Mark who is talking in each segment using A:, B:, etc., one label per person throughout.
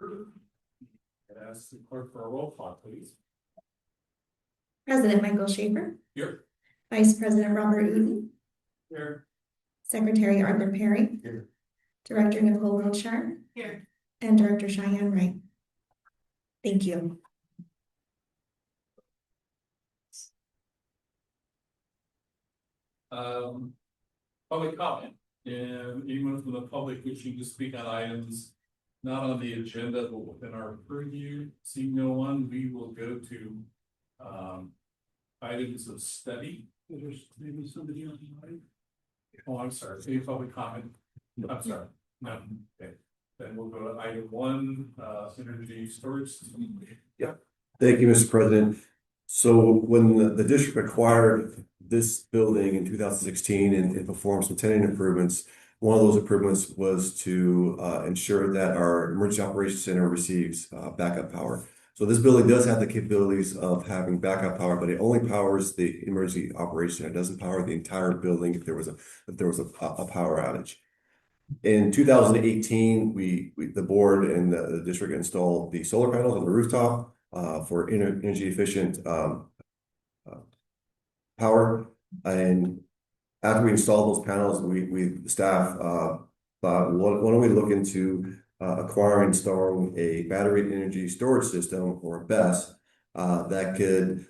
A: approved. I'd ask the clerk for a roll call, please.
B: President Michael Schaefer.
A: Here.
B: Vice President Robert Uden.
A: Here.
B: Secretary Arthur Perry.
A: Here.
B: Director Nicole Wiltshire.
A: Here.
B: And Director Cheyenne Wright. Thank you.
A: Public comment, and anyone from the public wishing to speak on items not on the agenda but within our purview. Seeing no one, we will go to items of study. There's maybe somebody on the line. Oh, I'm sorry. Any public comment? I'm sorry. No. Okay. Then we'll go to item 1, energy storage system.
C: Yeah. Thank you, Mr. President. So when the district acquired this building in 2016 and performed some tenant improvements, one of those improvements was to ensure that our emergency operations center receives backup power. So this building does have the capabilities of having backup power, but it only powers the emergency operations center. It doesn't power the entire building if there was a power outage. In 2018, the board and the district installed the solar panels on the rooftop for energy efficient power. And after we installed those panels, we staff thought, why don't we look into acquiring, installing a battery energy storage system, or BESS, that could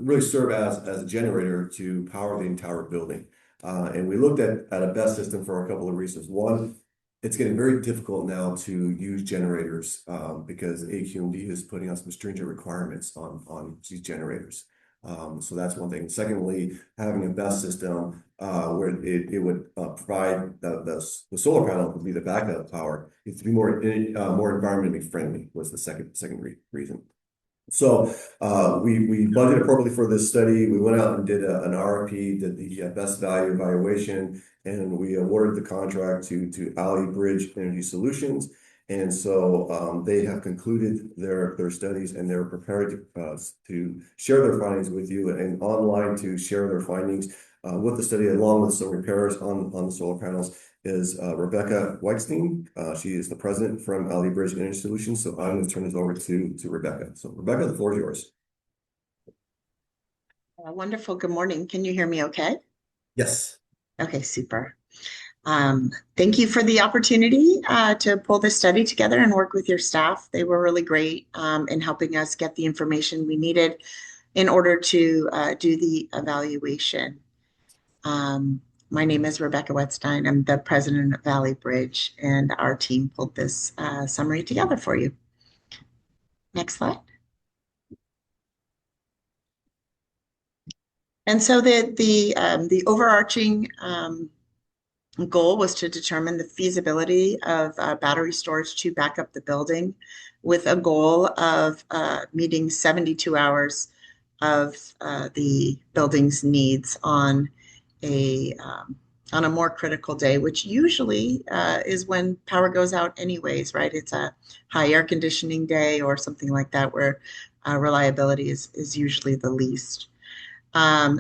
C: really serve as a generator to power the entire building. And we looked at a BESS system for a couple of reasons. One, it's getting very difficult now to use generators because AQMD is putting on some stringent requirements on these generators. So that's one thing. Secondly, having a BESS system where it would provide the solar panel would be the backup power. It's to be more environmentally friendly was the second reason. So we budgeted appropriately for this study. We went out and did an RFP, did the best value evaluation, and we awarded the contract to Alley Bridge Energy Solutions. And so they have concluded their studies, and they're prepared to share their findings with you and online to share their findings with the study, along with some repairs on the solar panels, is Rebecca Whitestein. She is the president from Alley Bridge Energy Solutions. So I'm going to turn this over to Rebecca. So Rebecca, the floor is yours.
D: Wonderful. Good morning. Can you hear me okay?
C: Yes.
D: Okay, super. Thank you for the opportunity to pull this study together and work with your staff. They were really great in helping us get the information we needed in order to do the evaluation. My name is Rebecca Whitestein. I'm the president of Alley Bridge, and our team pulled this summary together for you. Next slide. And so the overarching goal was to determine the feasibility of battery storage to back up the building, with a goal of meeting 72 hours of the building's needs on a more critical day, which usually is when power goes out anyways, right? It's a high air conditioning day or something like that, where reliability is usually the least.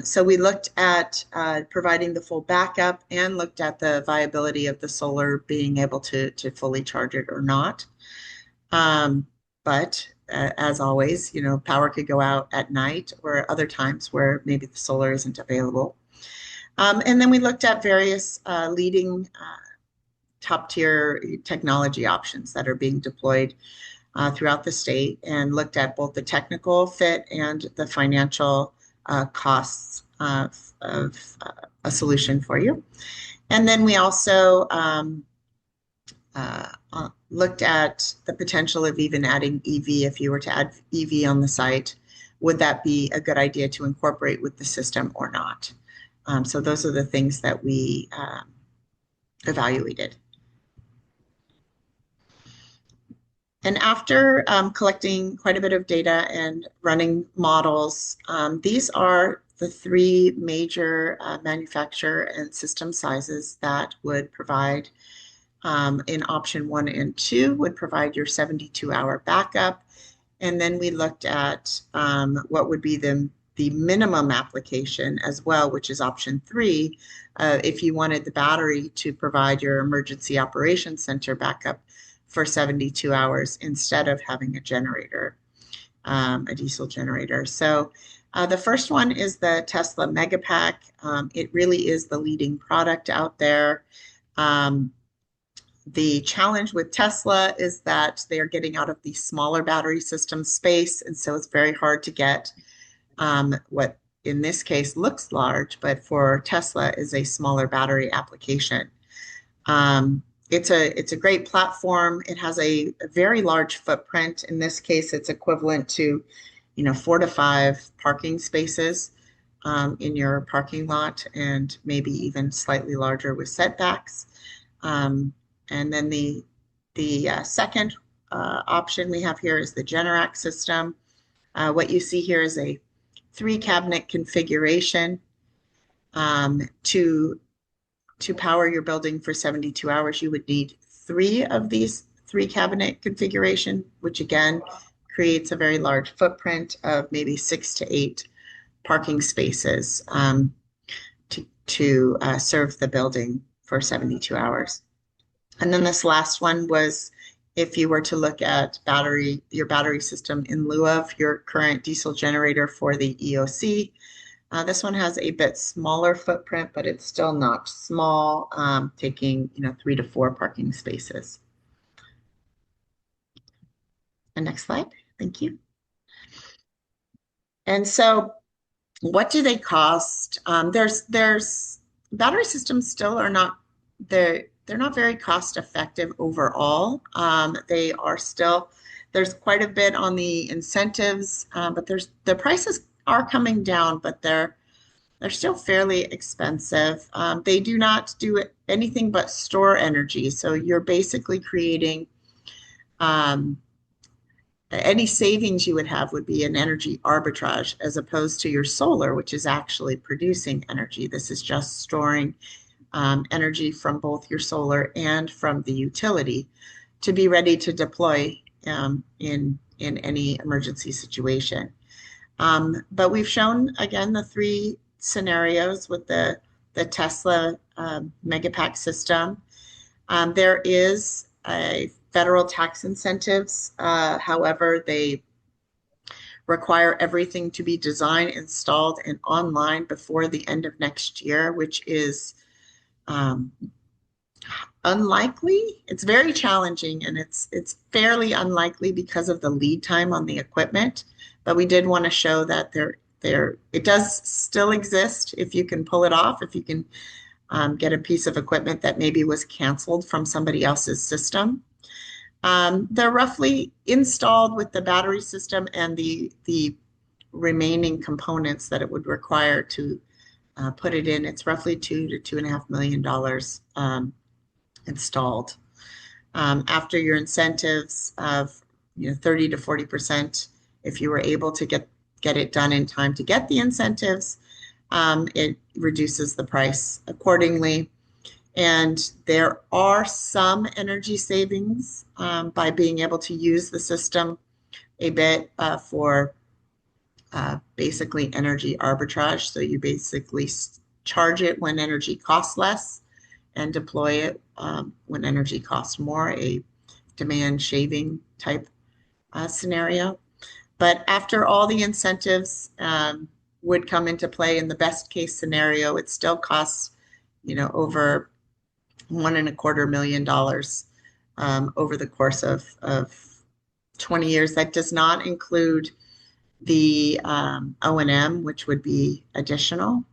D: So we looked at providing the full backup and looked at the viability of the solar being able to fully charge it or not. But as always, power could go out at night or other times where maybe the solar isn't available. And then we looked at various leading top-tier technology options that are being deployed throughout the state, and looked at both the technical fit and the financial costs of a solution for you. And then we also looked at the potential of even adding EV. If you were to add EV on the site, would that be a good idea to incorporate with the system or not? So those are the things that we evaluated. And after collecting quite a bit of data and running models, these are the 3 major manufacturer and system sizes that would provide, in option 1 and 2, would provide your 72-hour backup. And then we looked at what would be the minimum application as well, which is option 3. If you wanted the battery to provide your emergency operations center backup for 72 hours instead of having a generator, a diesel generator. So the first one is the Tesla Megapack. It really is the leading product out there. The challenge with Tesla is that they are getting out of the smaller battery system space, and so it's very hard to get what in this case looks large, but for Tesla is a smaller battery application. It's a great platform. It has a very large footprint. In this case, it's equivalent to, 4 to 5 parking spaces in your parking lot, and maybe even slightly larger with setbacks. And then the second option we have here is the Generac system. What you see here is a 3-cabinet configuration. To power your building for 72 hours, you would need 3 of these 3-cabinet configuration, which again creates a very large footprint of maybe 6 to 8 parking spaces to serve the building for 72 hours. And then this last one was if you were to look at your battery system in lieu of your current diesel generator for the EOC. This one has a bit smaller footprint, but it's still not small, taking 3 to 4 parking spaces. And next slide, thank you. And so, what do they cost? There's battery systems still are not they're not very cost effective overall. They are still there's quite a bit on the incentives, but the prices are coming down, but they're still fairly expensive. They do not do anything but store energy. So you're basically creating any savings you would have would be an energy arbitrage as opposed to your solar, which is actually producing energy. This is just storing energy from both your solar and from the utility to be ready to deploy in any emergency situation. But we've shown, again, the 3 scenarios with the Tesla Megapack system. There is a federal tax incentives. However, they require everything to be designed, installed, and online before the end of next year, which is unlikely. It's very challenging, and it's fairly unlikely because of the lead time on the equipment. But we did want to show that it does still exist if you can pull it off, if you can get a piece of equipment that maybe was canceled from somebody else's system. They're roughly installed with the battery system and the remaining components that it would require to put it in. It's roughly $2 to $2.5 million installed. After your incentives of 30 to 40%, if you were able to get it done in time to get the incentives, it reduces the price accordingly. And there are some energy savings by being able to use the system a bit for basically energy arbitrage. So you basically charge it when energy costs less and deploy it when energy costs more, a demand shaving type scenario. But after all the incentives would come into play in the best case scenario, it still costs, over $1.25 million over the course of 20 years. That does not include the O&M, which would be additional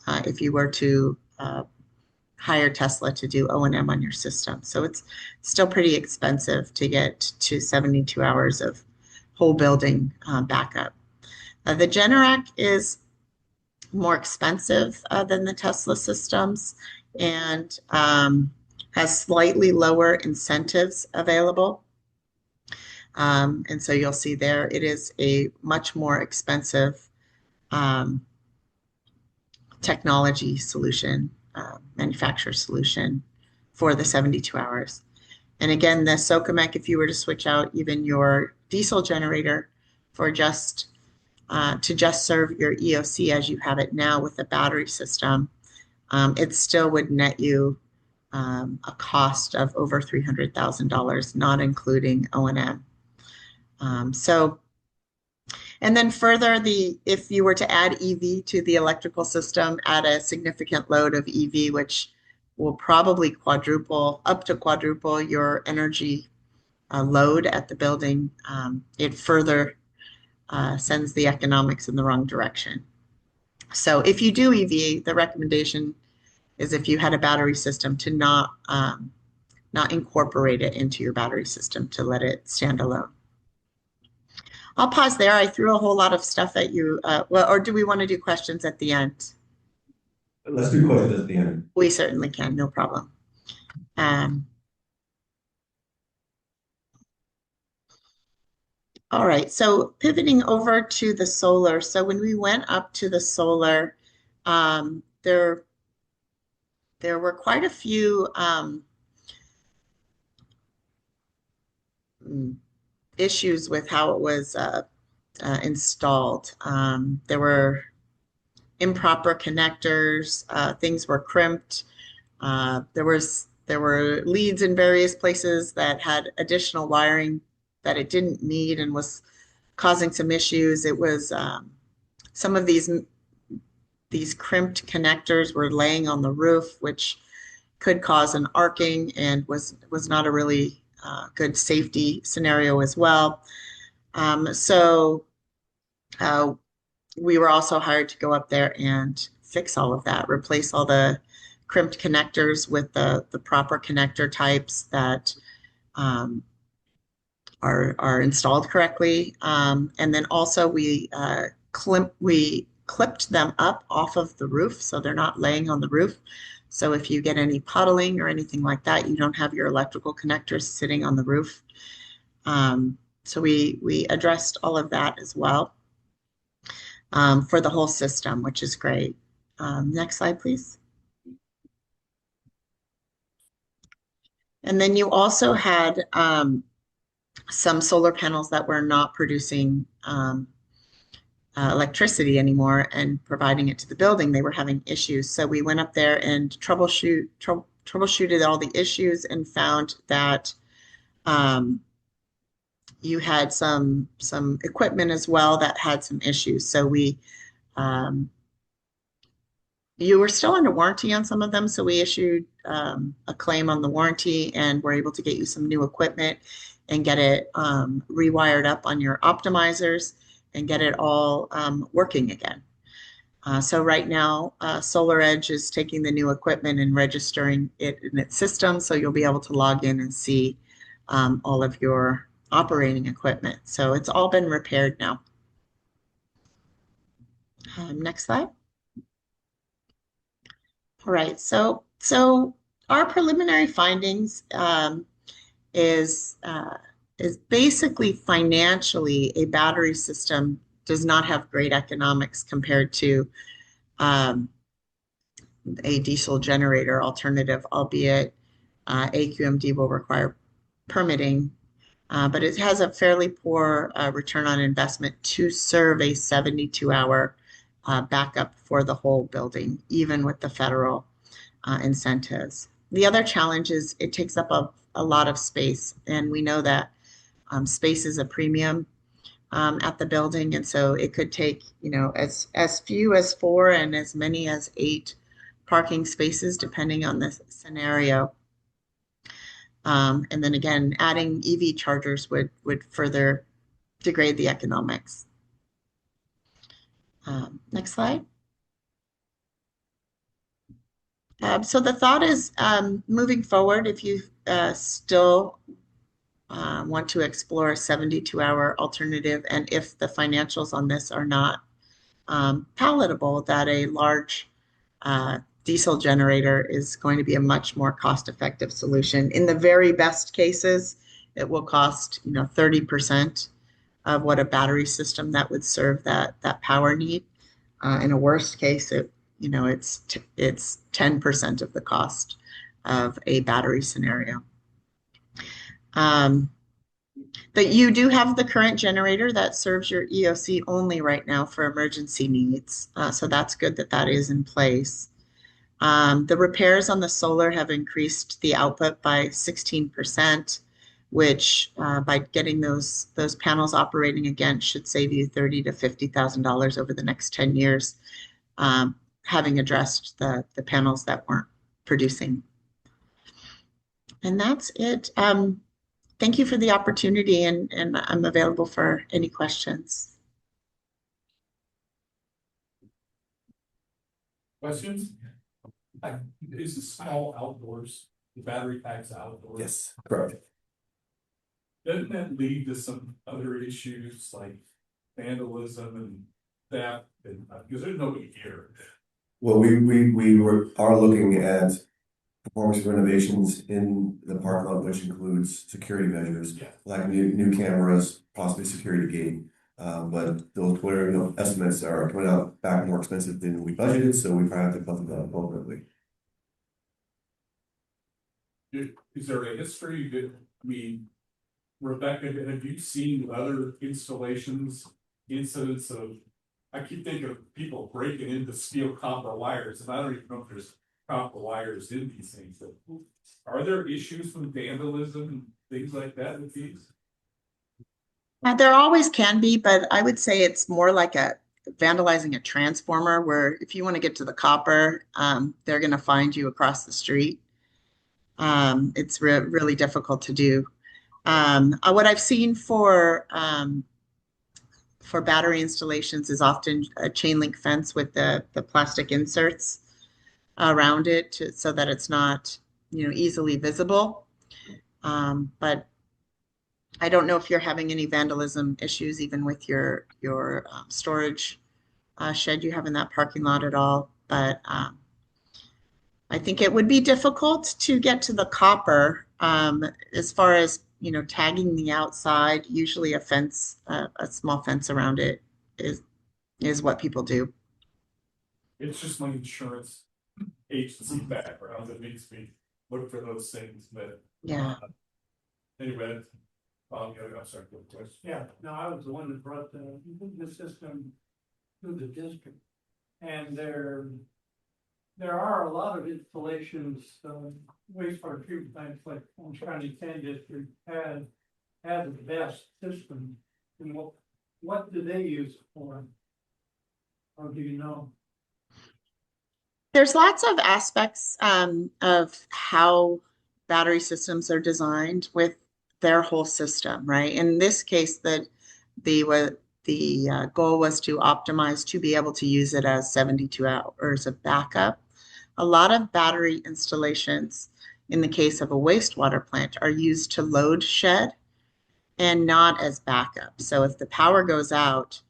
D: if you were to hire Tesla to do O&M on your system. So it's still pretty expensive to get to 72 hours of whole building backup. The Generac is more expensive than the Tesla systems and has slightly lower incentives available. And so you'll see there it is a much more expensive technology solution, manufacturer solution for the 72 hours. And again, the Socomec, if you were to switch out even your diesel generator for just serve your EOC as you have it now with the battery system, it still would net you a cost of over $300,000, not including O&M. And then further, if you were to add EV to the electrical system, add a significant load of EV, which will probably up to quadruple your energy load at the building, it further sends the economics in the wrong direction. So if you do EV, the recommendation is if you had a battery system to not incorporate it into your battery system, to let it stand alone. I'll pause there. I threw a whole lot of stuff at you. Well, or do we want to do questions at the end?
C: Let's do questions at the end.
D: We certainly can, no problem. All right, so pivoting over to the solar. So when we went up to the solar, there were quite a few issues with how it was installed. There were improper connectors, things were crimped. There were leads in various places that had additional wiring that it didn't need and was causing some issues. It was some of these crimped connectors were laying on the roof, which could cause an arcing and was not a really good safety scenario as well. So we were also hired to go up there and fix all of that, replace all the crimped connectors with the proper connector types that are installed correctly. And then also we clipped them up off of the roof, so they're not laying on the roof. So if you get any puddling or anything like that, you don't have your electrical connectors sitting on the roof. So we addressed all of that as well for the whole system, which is great. Next slide, please. And then you also had some solar panels that were not producing electricity anymore and providing it to the building. They were having issues. So we went up there and troubleshooted all the issues and found that you had some equipment as well that had some issues. So you were still under warranty on some of them, so we issued a claim on the warranty and were able to get you some new equipment and get it rewired up on your optimizers and get it all working again. So right now, SolarEdge is taking the new equipment and registering it in its system, so you'll be able to log in and see all of your operating equipment. So it's all been repaired now. Next slide. All right, so our preliminary findings is basically financially a battery system does not have great economics compared to a diesel generator alternative, albeit AQMD will require permitting, but it has a fairly poor return on investment to serve a 72-hour backup for the whole building, even with the federal incentives. The other challenge is it takes up a lot of space, and we know that space is a premium at the building, and so it could take, as few as 4 and as many as 8 parking spaces, depending on the scenario. And then again, adding EV chargers would further degrade the economics. Next slide. So the thought is moving forward, if you still want to explore a 72-hour alternative, and if the financials on this are not palatable, that a large diesel generator is going to be a much more cost-effective solution. In the very best cases, it will cost 30% of what a battery system that would serve that power need. In a worst case, it's 10% of the cost of a battery scenario. But you do have the current generator that serves your EOC only right now for emergency needs. So that's good that that is in place. The repairs on the solar have increased the output by 16%, which by getting those panels operating again should save you $30,000 to $50,000 over the next 10 years, having addressed the panels that weren't producing. And that's it. Thank you for the opportunity, and I'm available for any questions.
A: Questions? Is the small outdoors, the battery packs outdoors?
C: Yes, correct.
A: Doesn't that lead to some other issues like vandalism and theft, and, because there's nobody here?
C: Well, are looking at performance renovations in the parking lot, which includes security measures,
A: Yeah.
C: like new cameras, possibly security gate. But those preliminary estimates are coming out back more expensive than we budgeted, so we probably have to bump that appropriately.
A: Is there a history that, I mean, Rebecca, have you seen other installations, incidents of, I keep thinking of people breaking into steel copper wires, and I don't even know if there's copper wires in these things, but are there issues with vandalism and things like that with these?
D: There always can be, but I would say it's more like vandalizing a transformer, where if you want to get to the copper, they're going to find you across the street. It's really difficult to do. What I've seen for battery installations is often a chain link fence with the plastic inserts around it so that it's not, easily visible. But I don't know if you're having any vandalism issues even with your storage shed you have in that parking lot at all. But I think it would be difficult to get to the copper as far as, tagging the outside. Usually a fence, a small fence around it is what people do.
A: It's just my insurance agency background that makes me look for those things, but.
D: Yeah.
A: Anyway, I'm sorry, good question.
E: Yeah, no, I was the one that brought the system to the district. And there are a lot of installations, wastewater treatment plants like Orange County 10 District have the best system. And what do they use it for? Or do you know?
D: There's lots of aspects of how battery systems are designed with their whole system, right? In this case, the goal was to optimize to be able to use it as 72 hours of backup. A lot of battery installations, in the case of a wastewater plant, are used to load shed and not as backup. So if the power goes out,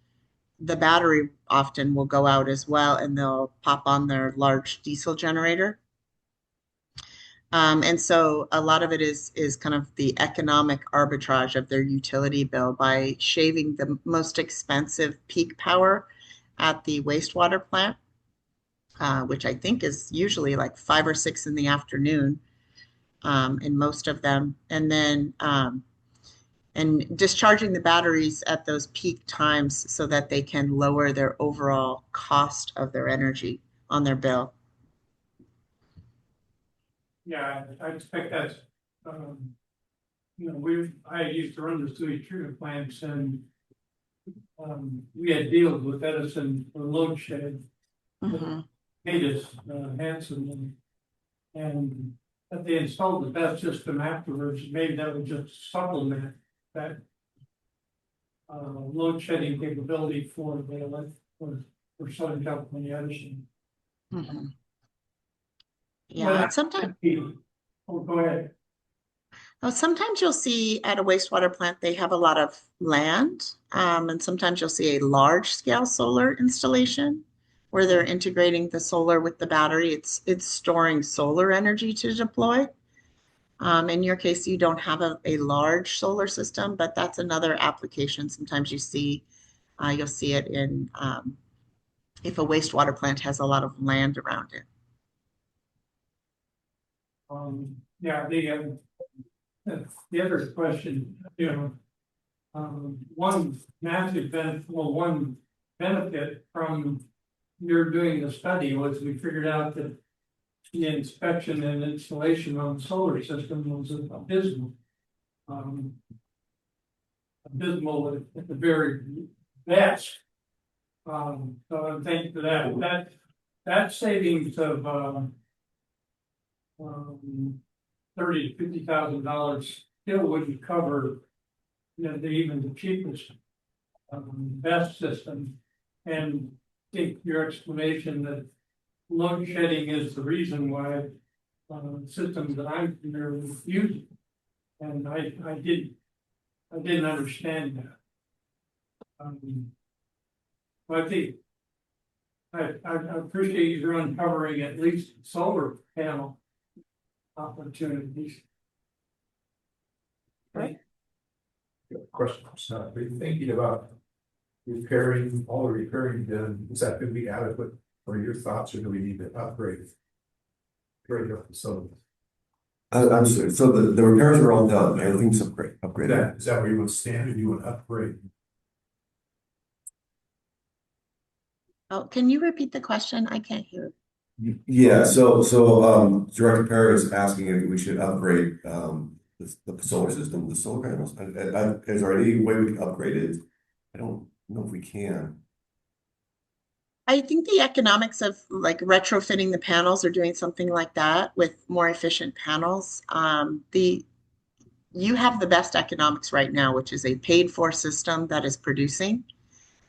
D: the battery often will go out as well, and they'll pop on their large diesel generator. And so a lot of it is kind of the economic arbitrage of their utility bill by shaving the most expensive peak power at the wastewater plant, which I think is usually like 5 or 6 in the afternoon in most of them. And then and discharging the batteries at those peak times so that they can lower their overall cost of their energy on their bill.
E: Yeah, I expect that's, I used to run the sewage treatment plants, and we had deals with Edison for load shed.
D: Mm-hmm.
E: Made us handsome, but they installed the best system afterwards. Maybe that would just supplement that load shedding capability for Southern California Edison.
D: Mm-hmm. Yeah, sometimes.
E: Oh, go ahead.
D: Oh, sometimes you'll see at a wastewater plant they have a lot of land, and sometimes you'll see a large scale solar installation where they're integrating the solar with the battery. It's storing solar energy to deploy. In your case, you don't have a large solar system, but that's another application. Sometimes you'll see it in if a wastewater plant has a lot of land around it.
E: Yeah, the other question, one benefit from your doing the study was we figured out that the inspection and installation on the solar system was abysmal. Abysmal at the very best. So I think that savings of, $30,000 to $50,000 still wouldn't cover, even the cheapest, best system. And I think your explanation that load shedding is the reason why, systems that I'm familiar with use it. And I didn't understand that. I think I appreciate you uncovering at least solar panel opportunities.
F: Question, are you thinking about repairing, all the repairing done, is that gonna be adequate for your thoughts, or do we need to upgrade? Upgrade our facility?
C: I'm sorry, so the repairs are all done, everything's upgraded.
F: Is that where you would stand, or you would upgrade?
D: Oh, can you repeat the question? I can't hear.
C: Yeah, so Director Perry is asking if we should upgrade the solar system, the solar panels. Is there any way we can upgrade it? I don't know if we can.
D: I think the economics of like retrofitting the panels or doing something like that with more efficient panels, you have the best economics right now, which is a paid for system that is producing.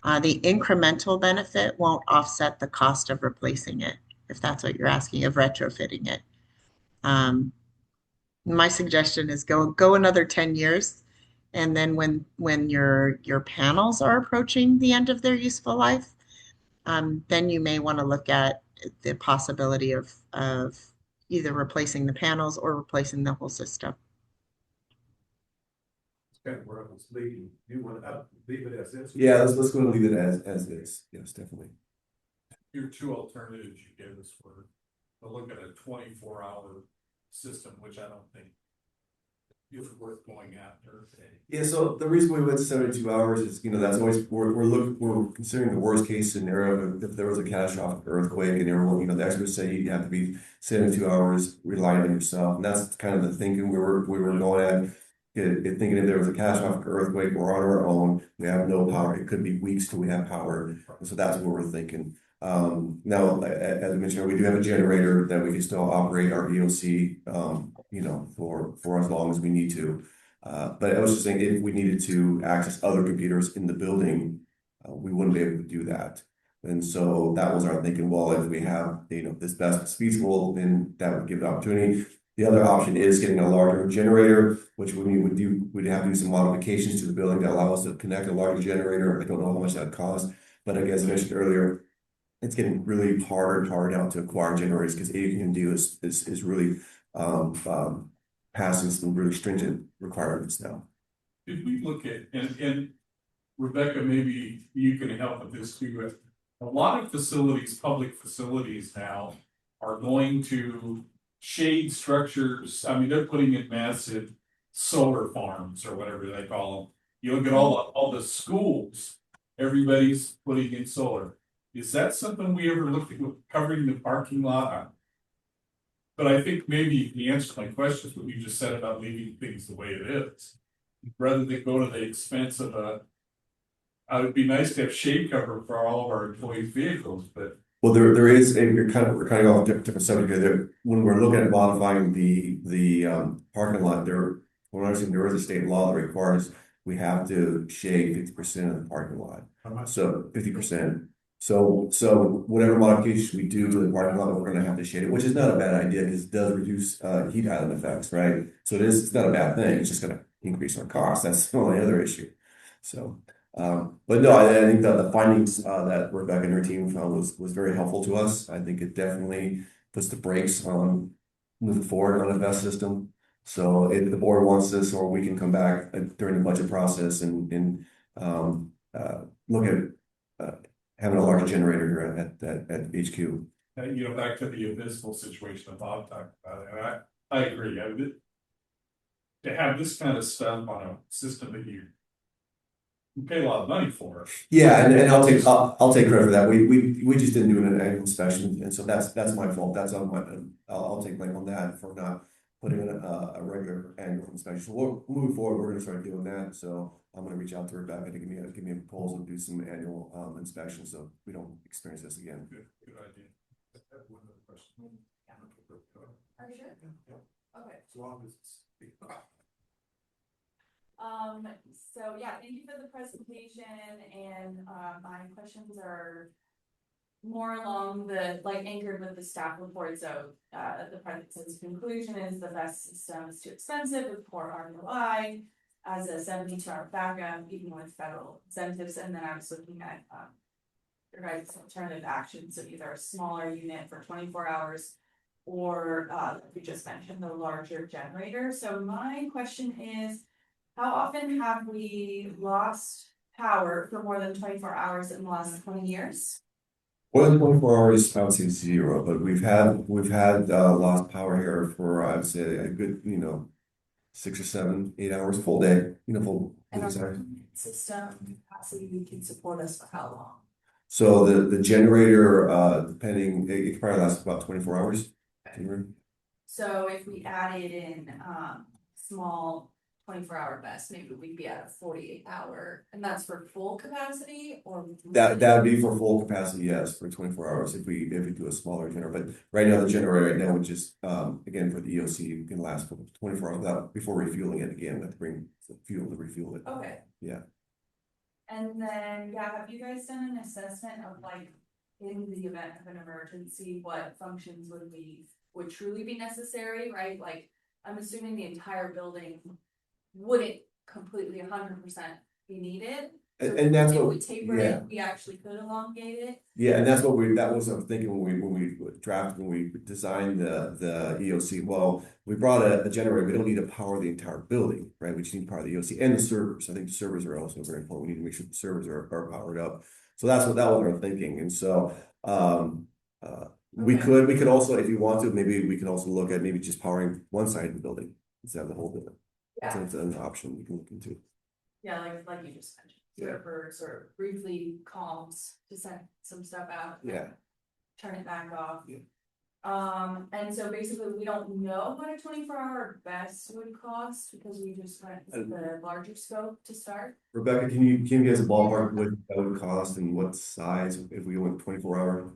D: The incremental benefit won't offset the cost of replacing it, if that's what you're asking, of retrofitting it. My suggestion is go another 10 years, and then when your panels are approaching the end of their useful life, then you may want to look at the possibility of either replacing the panels or replacing the whole system.
F: It's kind of where I was leading, you want to leave it as is?
C: Yeah, let's go and leave it as is. Yes, definitely.
A: Your two alternatives you gave us were to look at a 24-hour system, which I don't think is worth going after.
C: Yeah, so the reason we went to 72 hours is, that's always, we're considering the worst case scenario. If there was a catastrophic earthquake and everyone, the experts say you have to be 72 hours relying on yourself. And that's kind of the thinking we were going at. Thinking if there was a catastrophic earthquake, we're on our own, we have no power. It could be weeks till we have power. So that's what we're thinking. Now, as I mentioned, we do have a generator that we can still operate our EOC, for as long as we need to. But I was just saying, if we needed to access other computers in the building, we wouldn't be able to do that. And so that was our thinking. Well, if we have, this best feasible, then that would give the opportunity. The other option is getting a larger generator, which we'd have to do some modifications to the building to allow us to connect a larger generator. I don't know how much that costs, but as I mentioned earlier, it's getting really harder now to acquire generators because AD&D is really passing some really stringent requirements now.
A: Did we look at, and Rebecca, maybe you can help with this too. A lot of facilities, public facilities now, are going to shade structures. I mean, they're putting in massive solar farms or whatever they call them. You look at all the schools, everybody's putting in solar. Is that something we ever looked at covering the parking lot? But I think maybe the answer to my question is what you just said about leaving things the way it is. Rather than go to the expense of it would be nice to have shade cover for all of our employees' vehicles, but.
C: Well, there is, and we're kind of off different subject here. When we're looking at modifying the parking lot, there is a state law that requires we have to shade 50% of the parking lot. So 50%. So whatever modifications we do to the parking lot, we're going to have to shade it, which is not a bad idea because it does reduce heat island effects, right? So it's not a bad thing. It's just going to increase our costs. That's the only other issue. So, but no, I think that the findings that Rebecca and her team found was very helpful to us. I think it definitely puts the brakes on moving forward on a VEST system. So if the board wants this, or we can come back during the budget process and look at having a larger generator here at HQ.
A: Back to the abysmal situation that Bob talked about, and I agree. To have this kind of stuff on a system that you we pay a lot of money for it.
C: Yeah, and I'll take credit for that. We just didn't do an annual inspection, and so that's my fault. That's on my, I'll take blame on that for not putting in a regular annual inspection. So we'll moving forward, we're gonna start doing that. So I'm gonna reach out to Rebecca to give me a proposal and do some annual inspections so we don't experience this again.
A: Good idea.
F: I have one other question.
G: Are you sure? Okay.
F: As long as it's.
G: So yeah, thank you for the presentation and, my questions are more along the, like anchored with the staff report. So, the president's conclusion is the best system is too expensive with poor ROI as a 72-hour backup, even with federal incentives. And then I was looking at, your guys' alternative actions, so either a smaller unit for 24 hours or, we just mentioned the larger generator. So my question is, how often have we lost power for more than 24 hours in the last 20 years?
C: More than 24 hours, I would say zero, but we've had lost power here for I'd say a good 6 or 7, 8 hours full day. Full.
G: And our
C: Sorry.
G: system capacity can support us for how long?
C: So the generator, depending, it can probably last about 24 hours.
G: So if we added in small 24-hour vests, maybe we'd be at a 48-hour, and that's for full capacity, or
C: That would be for full capacity, yes, for 24 hours if we do a smaller generator. But right now the generator right now would just again for the EOC can last for 24 hours without before refueling it again. We have to bring fuel to refuel it.
G: Okay.
C: Yeah.
G: And then, yeah, have you guys done an assessment of like, in the event of an emergency, what functions would truly be necessary, right? Like, I'm assuming the entire building wouldn't completely 100% be needed. So
C: And that's
G: if
C: what
G: we taper
C: yeah.
G: it, we actually could elongate it.
C: Yeah, and that was I'm thinking when we designed the EOC. Well, we brought a generator. We don't need to power the entire building, right? We just need to power the EOC and the servers. I think the servers are also very important. We need to make sure the servers are powered up. So that was our thinking. And so we could also, if you want to, maybe we can also look at maybe just powering one side of the building instead of the whole building.
G: Yeah.
C: So it's an option we can look into.
G: Yeah, like you just mentioned, servers or briefly comms to send some stuff out.
C: Yeah.
G: Turn it back off.
C: Yeah.
G: And so basically we don't know what a 24-hour vest would cost because we just went with the larger scope to start.
C: Rebecca, can you give us a ballpark what that would cost and what size if we went 24-hour?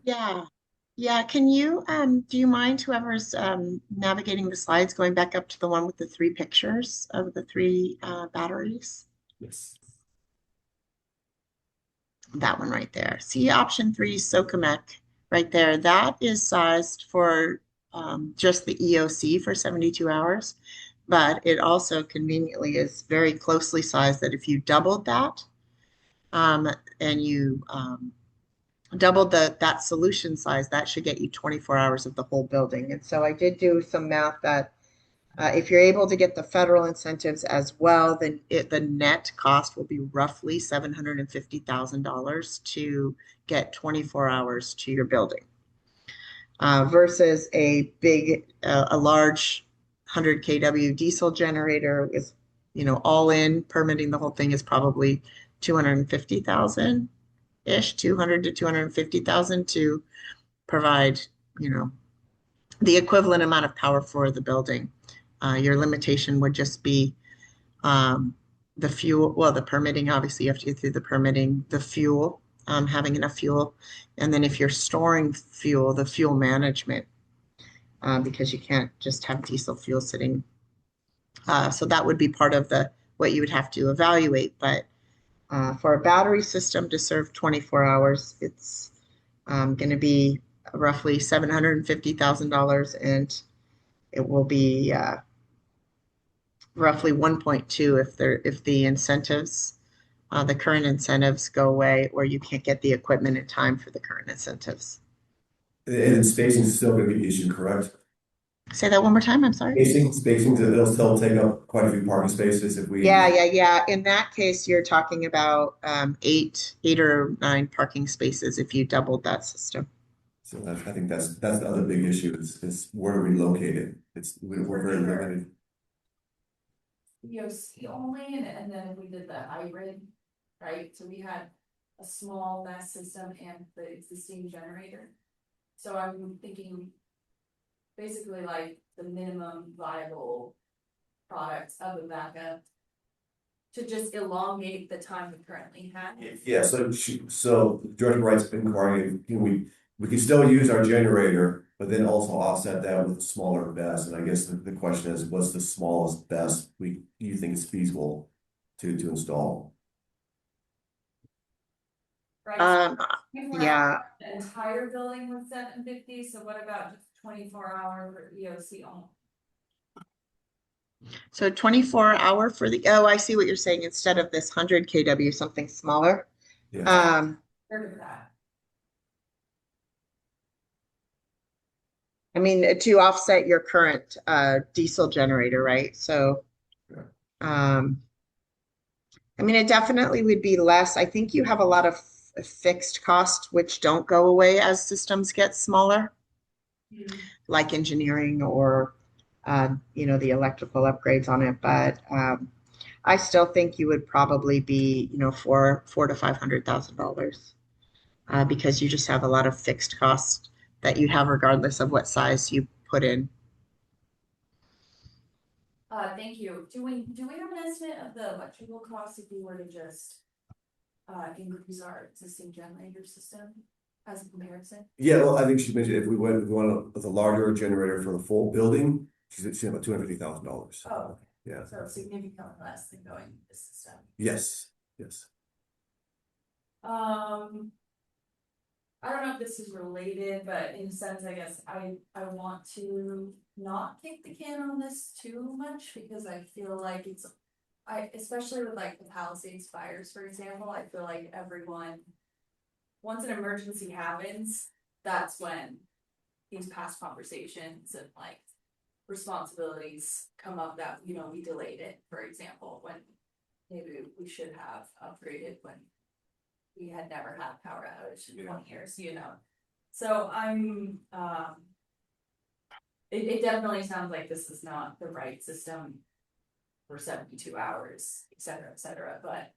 D: Yeah, can you do you mind whoever's navigating the slides going back up to the one with the 3 pictures of the 3 batteries?
C: Yes.
D: That one right there. See option 3, Socamec, right there. That is sized for just the EOC for 72 hours, but it also conveniently is very closely sized that if you doubled that and you doubled that solution size, that should get you 24 hours of the whole building. And so I did do some math that if you're able to get the federal incentives as well, then the net cost will be roughly $750,000 to get 24 hours to your building. Versus a large 100 kW diesel generator with, all in permitting the whole thing is probably 250,000-ish, 200 to 250,000 to provide, the equivalent amount of power for the building. Your limitation would just be the fuel, well, the permitting, obviously you have to get through the permitting, the fuel, having enough fuel. And then if you're storing fuel, the fuel management, because you can't just have diesel fuel sitting. So that would be part of what you would have to evaluate. But for a battery system to serve 24 hours, it's going to be roughly $750,000, and it will be roughly 1.2 if the incentives, the current incentives go away, or you can't get the equipment in time for the current incentives.
C: And spacing is still going to be an issue, correct?
D: Say that one more time. I'm sorry.
C: Spacing, it'll still take up quite a few parking spaces if we.
D: Yeah. In that case, you're talking about 8 or 9 parking spaces if you doubled that system.
C: So I think that's the other big issue is where are we located? We're very limited.
G: EOC only, and then if we did the hybrid right? So we had a small BESS system and the existing generator. So I'm thinking basically like the minimum viable products of a backup to just elongate the time we currently have.
C: Yeah, so Director Wright's inquiring, we can still use our generator, but then also offset that with a smaller BESS. And I guess the question is, what's the smallest BESS you think is feasible to install?
G: Right?
D: Um,
G: 24
D: yeah,
G: hours, the entire building was 750, so what about just 24-hour for EOC only?
D: so 24-hour for the, oh, I see what you're saying. Instead of this 100 kW, something smaller.
C: Yeah,
G: Heard of that?
D: I mean, to offset your current diesel generator, right? So,
C: Yeah.
D: I mean, it definitely would be less. I think you have a lot of fixed costs which don't go away as systems get smaller, like engineering or the electrical upgrades on it. But I still think you would probably be, $400,000 to $500,000 because you just have a lot of fixed costs that you have regardless of what size you put in.
G: Thank you. Do we have an estimate of the electrical costs if we were to just increase our existing generator system as a comparison?
C: yeah, well, I think she mentioned if we went with a larger generator for the full building, she's saying about $250,000.
G: Oh,
C: Yeah,
G: so significantly less than going with this system.
C: yes.
G: I don't know if this is related, but in a sense, I guess I want to not kick the can on this too much because I feel like especially with like the Palisades fires, for example, I feel like once an emergency happens, that's when these past conversations and like responsibilities come up that, we delayed it, for example, when maybe we should have upgraded when we had never had a power outage in 20 years, So it definitely sounds like this is not the right system for 72 hours, et cetera, but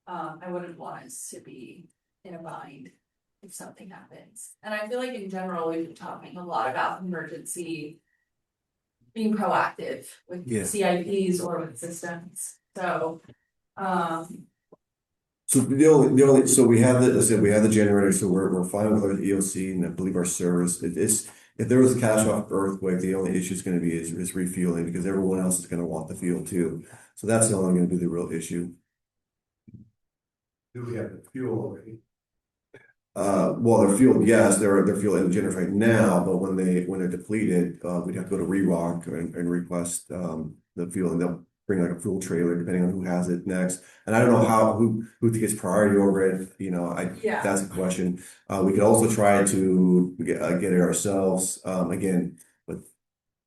G: I wouldn't want us to be in a bind if something happens. And I feel like in general, we've been talking a lot about emergency being proactive with
C: Yeah.
G: CIPs or with systems, so
C: So so we have as I said, we have the generator, so we're fine with our EOC and I believe our service. If there was a catastrophic earthquake, the only issue is going to be is refueling because everyone else is going to want the fuel too. So that's the only going to be the real issue.
F: Do we have the fuel already?
C: Well, they're fueled, yes, they're fueled in the generator right now, but when they're depleted, we'd have to go to REROC and request the fuel, and they'll bring like a fuel trailer depending on who has it next. And I don't know who gets priority over it.
G: Yeah.
C: That's a question. We could also try to get it ourselves. Again, but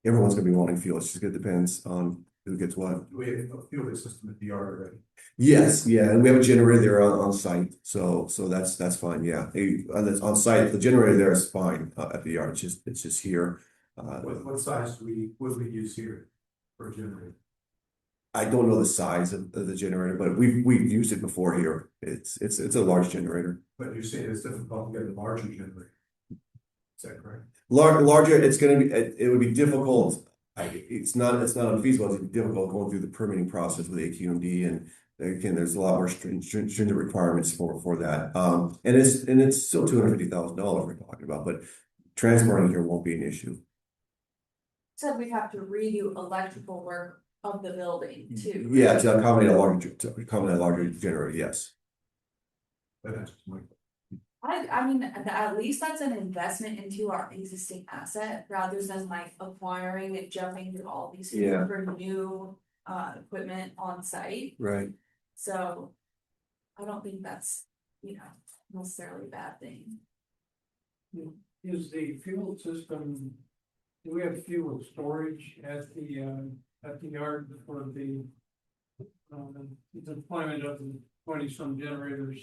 C: everyone's gonna be wanting fuel. It's just it depends on who gets what.
F: Do we have a fueling system at the yard already?
C: Yes, yeah, and we have a generator there on site, so that's fine. Yeah, that's on site. The generator there is fine at the yard. It's just here.
F: What size would we use here for a generator?
C: I don't know the size of the generator, but we've used it before here. It's a large generator.
F: But you're saying it's difficult to get a larger generator. Is that correct?
C: Larger, it's going to be. It would be difficult. It's not unfeasible. It's difficult going through the permitting process with AQMD, and again, there's a lot more stringent requirements for that. And it's still $250,000 we're talking about, but transporting here won't be an issue.
G: Said we'd have to redo electrical work of the building too.
C: Yeah, to accommodate a larger generator. Yes.
F: But that's my
G: I mean, at least that's an investment into our existing asset rather than like acquiring and jumping through all these hoops
C: Yeah.
G: for new equipment on site.
C: Right.
G: So I don't think that's, necessarily a bad thing.
E: Is the fuel system, do we have fuel storage at the yard for the deployment of the 20-some generators?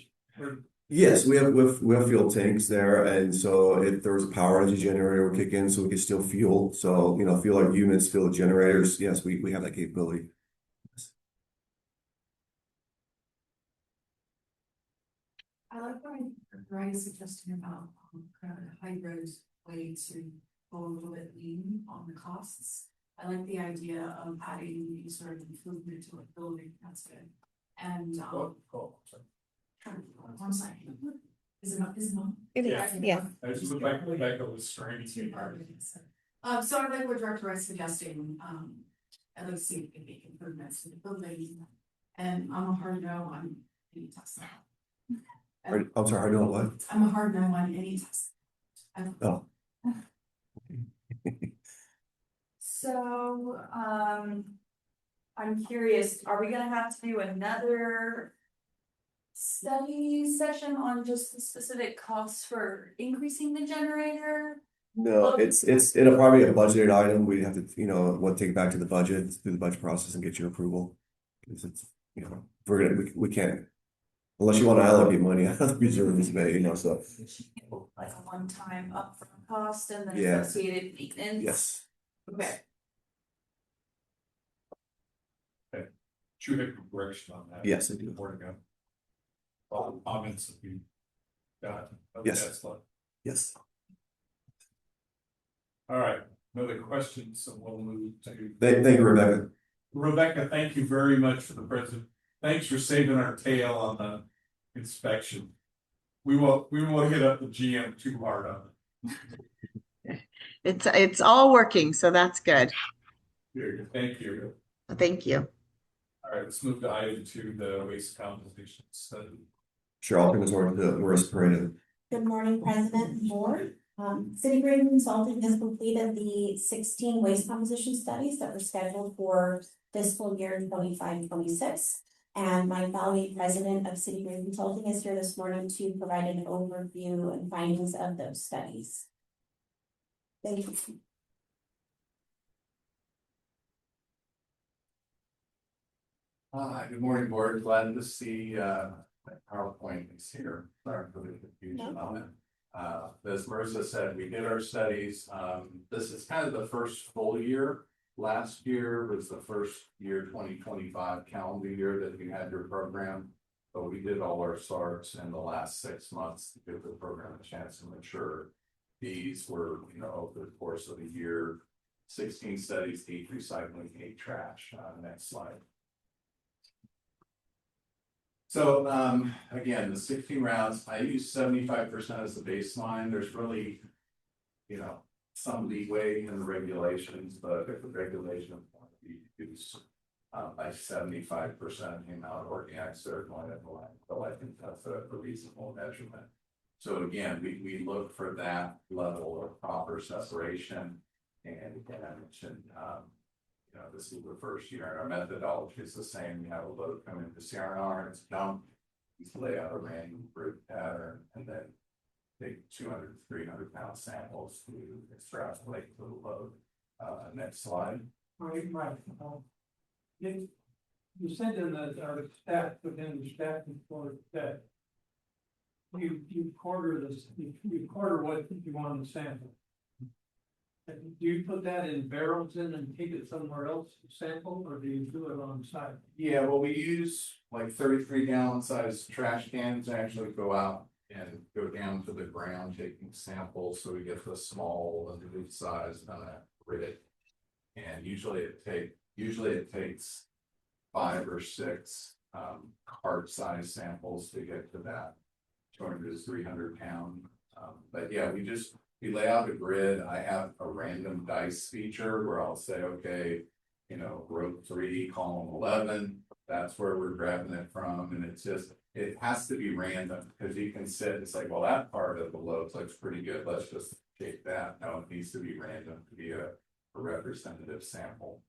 C: Yes, we have fuel tanks there, and so if there was a power outage, the generator would kick in, so we could still fuel. So fuel our units, fuel the generators. Yes, we have that capability.
H: I like what Ryan suggested about kind of a hybrid way to go a little bit lean on the costs. I like the idea of adding the sort of improvement to a building, that's good. And one second. Is it not,
B: It
A: Yeah.
B: is, yes.
A: I just look like Rebecca was strange.
H: So I like what Director Wright's suggesting, I'd like to see if we can make improvements to the building. And I'm a hard no on any test.
C: I'm sorry, I don't know what?
H: I'm a hard no on any test.
C: Oh.
G: So, I'm curious, are we gonna have to do another study session on just the specific costs for increasing the generator?
C: No, it'll probably be a budgeted item. We have to, what, take it back to the budget, through the budget process and get your approval. Because it's, we're gonna, we can't, unless you want to allocate money out of the reserves, so,
G: Like a one-time upfront cost and then
C: Yeah.
G: associated maintenance?
C: yes.
G: Okay,
A: Should have correction on that.
C: Yes, I do.
A: More to go. All the comments that we got.
C: Yes.
A: Excellent.
C: Yes.
A: All right, no other questions, so we'll move to.
C: Thank you, Rebecca.
A: Rebecca, thank you very much for the present. Thanks for saving our tail on the inspection. We won't hit up the GM too hard on it.
D: It's all working, so that's good.
A: Here, thank you.
D: Thank you.
A: All right, let's move to item 2, the waste compensation study.
C: Sure, I'll turn this over to Marissa Pareda.
B: Good morning, President and Board. City Grade Consulting has completed the 16 waste composition studies that were scheduled for fiscal year 25-26. And my valued president of City Grade Consulting is here this morning to provide an overview and findings of those studies. Thank you.
I: Hi, good morning, board. Glad to see that PowerPoint is here. Sorry for the confusion on it. As Marissa said, we did our studies. This is kind of the first full year. Last year was the first year, 2025 calendar year that we had your program. But we did all our starts in the last 6 months to give the program a chance to mature. These were, over the course of the year, 16 studies, 8 recycling, 8 trash. Next slide. So, again, the 16 rounds, I use 75% as the baseline. There's really, some leeway in the regulations, but if the regulations want to be reduced by 75% the amount of organic certified in the landfill, I think that's a reasonable measurement. So again, we look for that level of proper separation. And again, I mentioned, this is the first year, and our methodology is the same. We have a load come into CRNR, it's dumped, we lay out a random group pattern, and then take 200 to 300 pound samples to extrapolate the load. Next slide.
E: Right. You said in our staff, within the staff report that you quarter what you want to sample. Do you put that in barrels and take it somewhere else to sample, or do you do it on site?
I: Yeah, well, we use like 33 gallon size trash cans, actually go out and go down to the ground taking samples, so we get the small and the mid size on a grid. And usually it takes 5 or 6 cart size samples to get to that 200 to 300 pound. But yeah, we lay out a grid. I have a random dice feature where I'll say, okay, row 3, column 11, that's where we're grabbing it from. And it has to be random, because you can sit, it's like, well, that part of the load looks pretty good, let's just take that. No, it needs to be random to be a representative sample.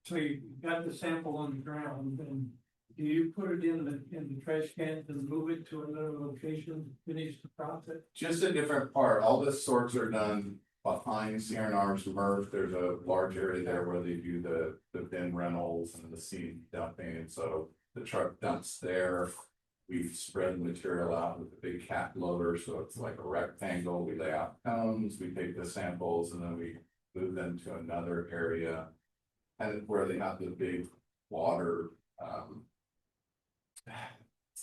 E: So you got the sample on the ground, and do you put it in the trash cans and move it to another location, finish the process?
I: Just a different part. All the sorts are done behind CRNR's MRF. There's a large area there where they do the bin rentals and the seed dumping. And so the truck dumps there. We spread the material out with a big cat loader. So it's like a rectangle. We lay out cones, we take the samples, and then we move them to another area. And where they have the big water,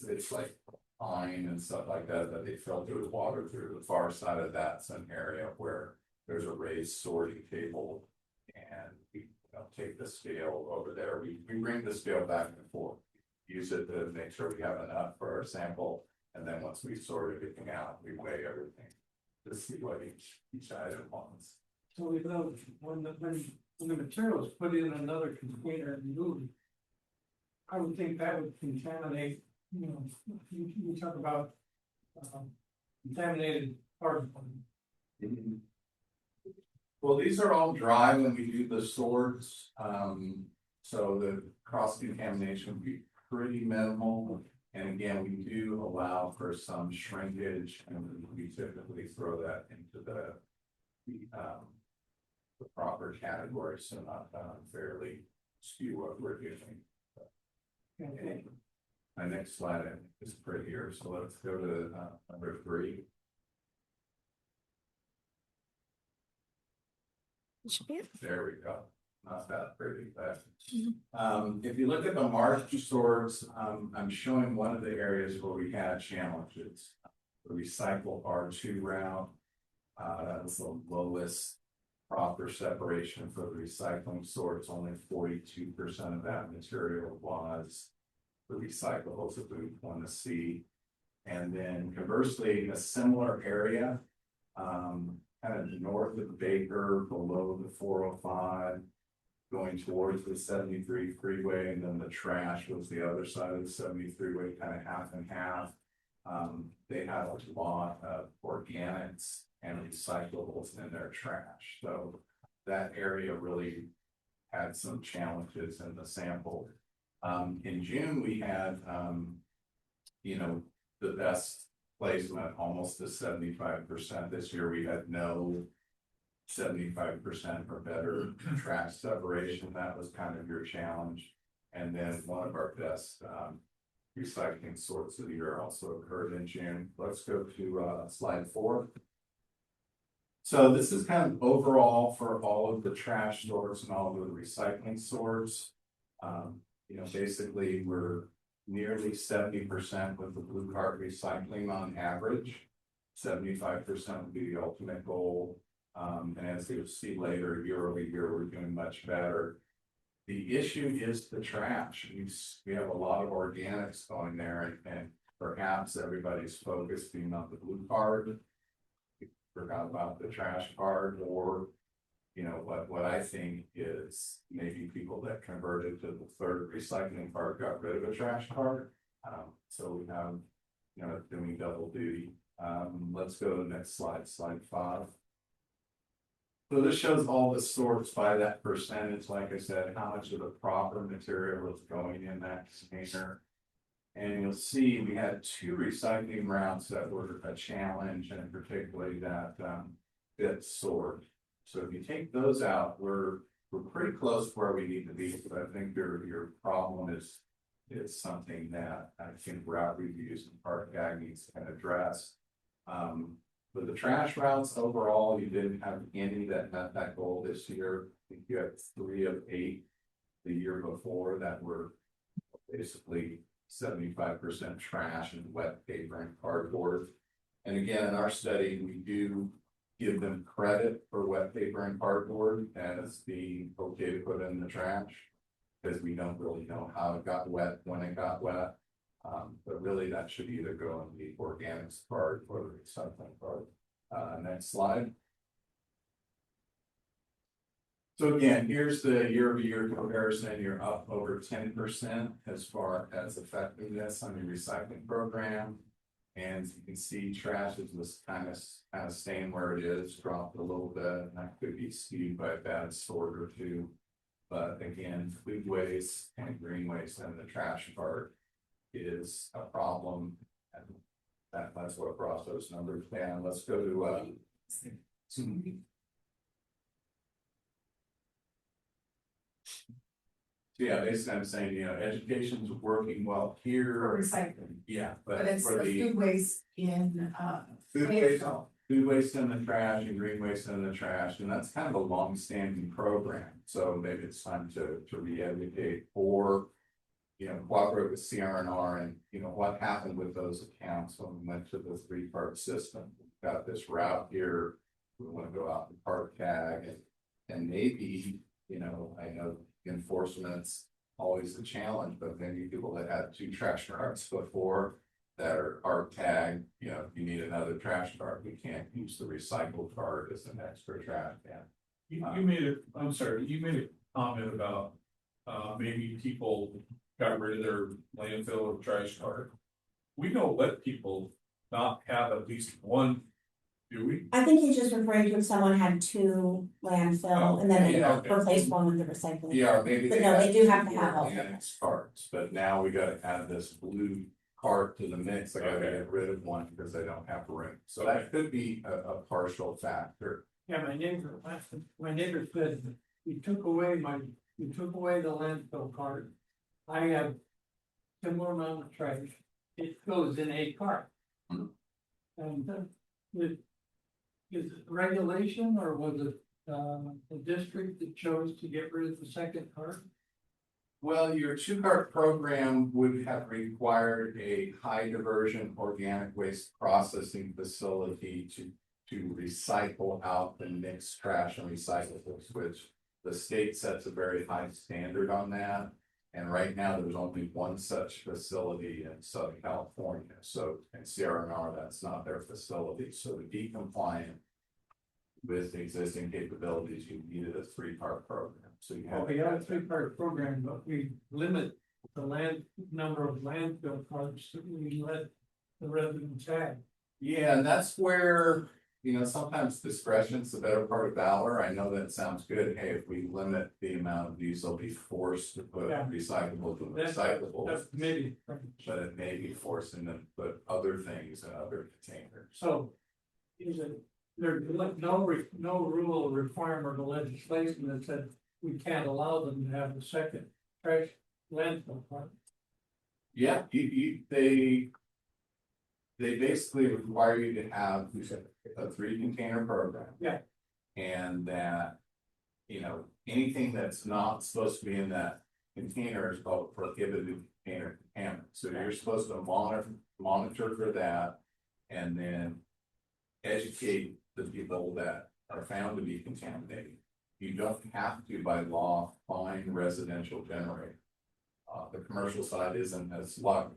I: it's like pine and stuff like that, that they filter the water through. The far side of that's an area where there's a raised sorting table. And we take the scale over there, we bring the scale back and forth. Use it to make sure we have enough for our sample, and then once we sort everything out, we weigh everything. To see what each item wants.
E: So we know when the material is put in another container and moved. I would think that would contaminate, you talk about, contaminated parts.
I: Well, these are all dry when we do the sorts, so the cross contamination would be pretty minimal. And again, we do allow for some shrinkage, and we typically throw that into the proper category, so not fairly skew what we're doing.
E: Okay.
I: My next slide is prettier, so let's go to number 3. There we go. Not that pretty, but if you look at the margin sorts, I'm showing one of the areas where we had challenges. The recycle R2 route, that was the lowest proper separation for the recycling sorts. Only 42% of that material was the recyclables that we want to see. And then conversely, in a similar area, kind of north of Baker, below the 405, going towards the 73 freeway, and then the trash was the other side of the 73 freeway, kind of half and half. They had a lot of organics and recyclables in their trash, so that area really had some challenges in the sample. In June, we had, the best placement, almost to 75%. This year, we had no 75% or better trash separation. That was kind of your challenge. And then one of our best recycling sorts of the year also occurred in June. Let's go to slide 4. So this is kind of overall for all of the trash sorts and all of the recycling sorts. Basically we're nearly 70% with the blue cart recycling on average. 75% would be the ultimate goal. And as you'll see later, year over year, we're doing much better. The issue is the trash. We have a lot of organics going there, and perhaps everybody's focused being on the blue card. We forgot about the trash card, or what I think is maybe people that converted to the third recycling card got rid of a trash card. So we have, doing double duty. Let's go to the next slide, slide 5. So this shows all the sorts by that percentage, like I said, how much of the proper material is going in that container. And you'll see we had 2 recycling routes that were a challenge, and particularly that bit sort. So if you take those out, we're pretty close to where we need to be. But I think your problem is something that I think route reviews and Park Ag needs to address. But the trash routes overall, you didn't have any that met that goal this year. I think you had 3 of 8 the year before that were basically 75% trash and wet paper and cardboard. And again, in our study, we do give them credit for wet paper and cardboard as being okay to put in the trash, because we don't really know how it got wet when it got wet. But really that should either go in the organics part or the recycling part. Next slide. So again, here's the year-over-year comparison. You're up over 10% as far as effectiveness on your recycling program. And you can see trash is just kind of staying where it is, dropped a little bit, and that could be skewed by a bad sort or two. But again, food waste and green waste and the trash part is a problem, and that's what brought those numbers down. Let's go to so yeah, basically I'm saying, education's working well here.
H: For recycling,
I: Yeah,
H: but it's
I: for
H: the food waste in,
I: food waste in the trash and green waste in the trash, and that's kind of a long-standing program. So maybe it's time to re-educate, or cooperate with CRNR and, what happened with those accounts when we went to the three-part system. We've got this route here, we wanna go out and park tag and maybe, I know enforcement's always a challenge, but maybe people that had 2 trash carts before that are park tagged, if you need another trash cart, we can't use the recycled cart as an extra trash can.
A: You made a, I'm sorry, you made a comment about, maybe people got rid of their landfill or trash cart. We don't let people not have at least one, do we?
B: I think he's just referring to if someone had 2 landfill and then they
I: Yeah, okay.
B: replaced one with the recycling.
I: Yeah, or maybe.
B: But no, they do have to
I: had
B: have all.
I: organics carts, but now we gotta add this blue cart to the mix, I gotta
A: Okay.
I: get rid of one because they don't have room. So that could be a partial factor.
E: Yeah, my neighbor said, you took away the landfill cart. I have similar amount of trash, it goes in a cart.
I: Mhm.
E: And is it regulation or was it the district that chose to get rid of the second cart?
I: Well, your 2-cart program would have required a high diversion organic waste processing facility to recycle out the mixed trash and recyclables, which the state sets a very high standard on that. And right now, there's only one such facility in Southern California, so in CRNR, that's not their facility, so to be compliant with existing capabilities, you needed a 3-part program, so you have.
E: We got a 3-part program, but we limit the number of landfill carts that we let the residents have.
I: Yeah, and that's where, sometimes discretion's the better part of valor. I know that sounds good. Hey, if we limit the amount of these, they'll be forced to put
E: Yeah.
I: recyclables in
E: That's
I: recyclables.
E: maybe,
I: But it may be forcing them to put other things in other containers.
E: so. Is it, there's no rule or requirement or legislation that said we can't allow them to have a second trash landfill cart.
I: Yeah, they basically require you to have a 3-container program.
E: Yeah.
I: And that, anything that's not supposed to be in that container is called prohibited container contaminant. So you're supposed to monitor for that and then educate the people that are found to be contaminated. You don't have to, by law, fine residential generator. The commercial side isn't as lucky.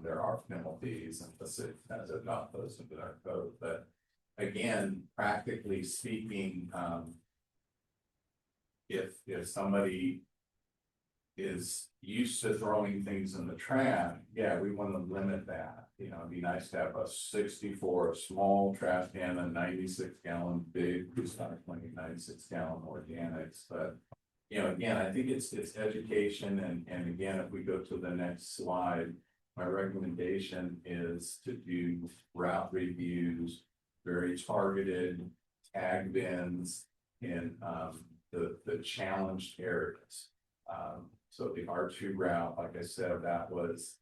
I: There are penalties and the city has adopted those into our code, but again, practically speaking, if somebody is used to throwing things in the trash, yeah, we want to limit that. It'd be nice to have a 64 small trash can, a 96-gallon big recycling, 96-gallon organics, but again, I think it's education and again, if we go to the next slide, my recommendation is to do route reviews, very targeted tag bins in the challenged areas. So the R2 route, like I said, that was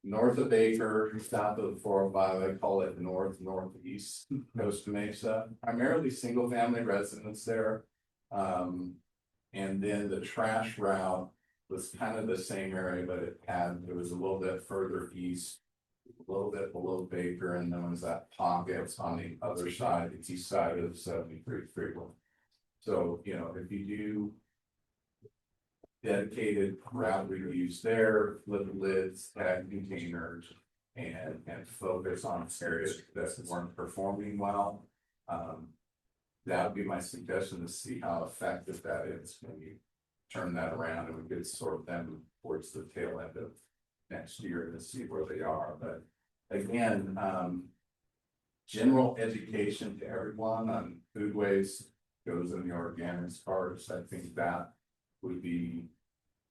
I: north of Baker, south of the 405, I call it northeast Costa Mesa, primarily single family residents there. And then the trash route was kind of the same area, but it was a little bit further east, a little bit below Baker, and then was that pockets on the other side, the east side of the 73 freeway. So, if you do dedicated route reviews there, flip lids, tag containers, and focus on areas that weren't performing well. That would be my suggestion to see how effective that is when you turn that around and we could sort them towards the tail end of next year to see where they are. But again, general education to everyone on food waste goes in the organics carts. I think that would be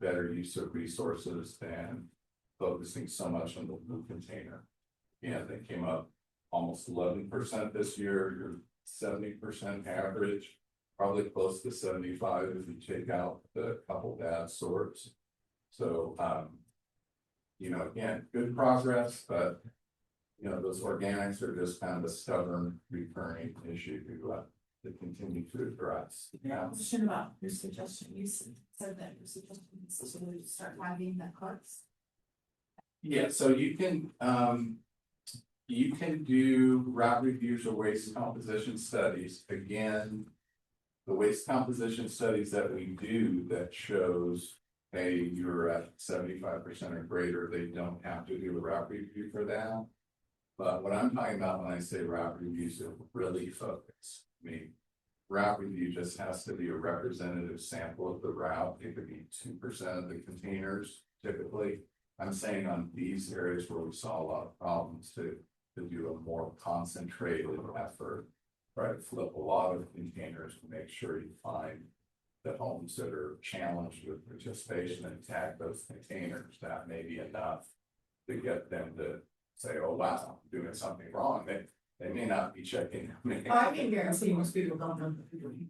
I: better use of resources than focusing so much on the blue container. Yeah, they came up almost 11% this year. You're 70% average, probably close to 75 if you take out the couple bad sorts. So, again, good progress, but those organics are just kind of a stubborn recurring issue. to continue to address.
H: Yeah, question about your suggestion, you said that your suggestion is to start having the carts.
I: Yeah, so you can do route reviews or waste composition studies. Again, the waste composition studies that we do that shows, hey, you're at 75% or greater, they don't have to do a route review for that. But what I'm talking about when I say route reviews are really focused. I mean, route review just has to be a representative sample of the route. It could be 2% of the containers typically. I'm saying on these areas where we saw a lot of problems to do a more concentrated effort. Try to flip a lot of containers to make sure you find the homes that are challenged with participation and tag those containers. That may be enough to get them to say, oh, wow, I'm doing something wrong. They may not be checking.
H: I can guarantee most people don't know what they're doing.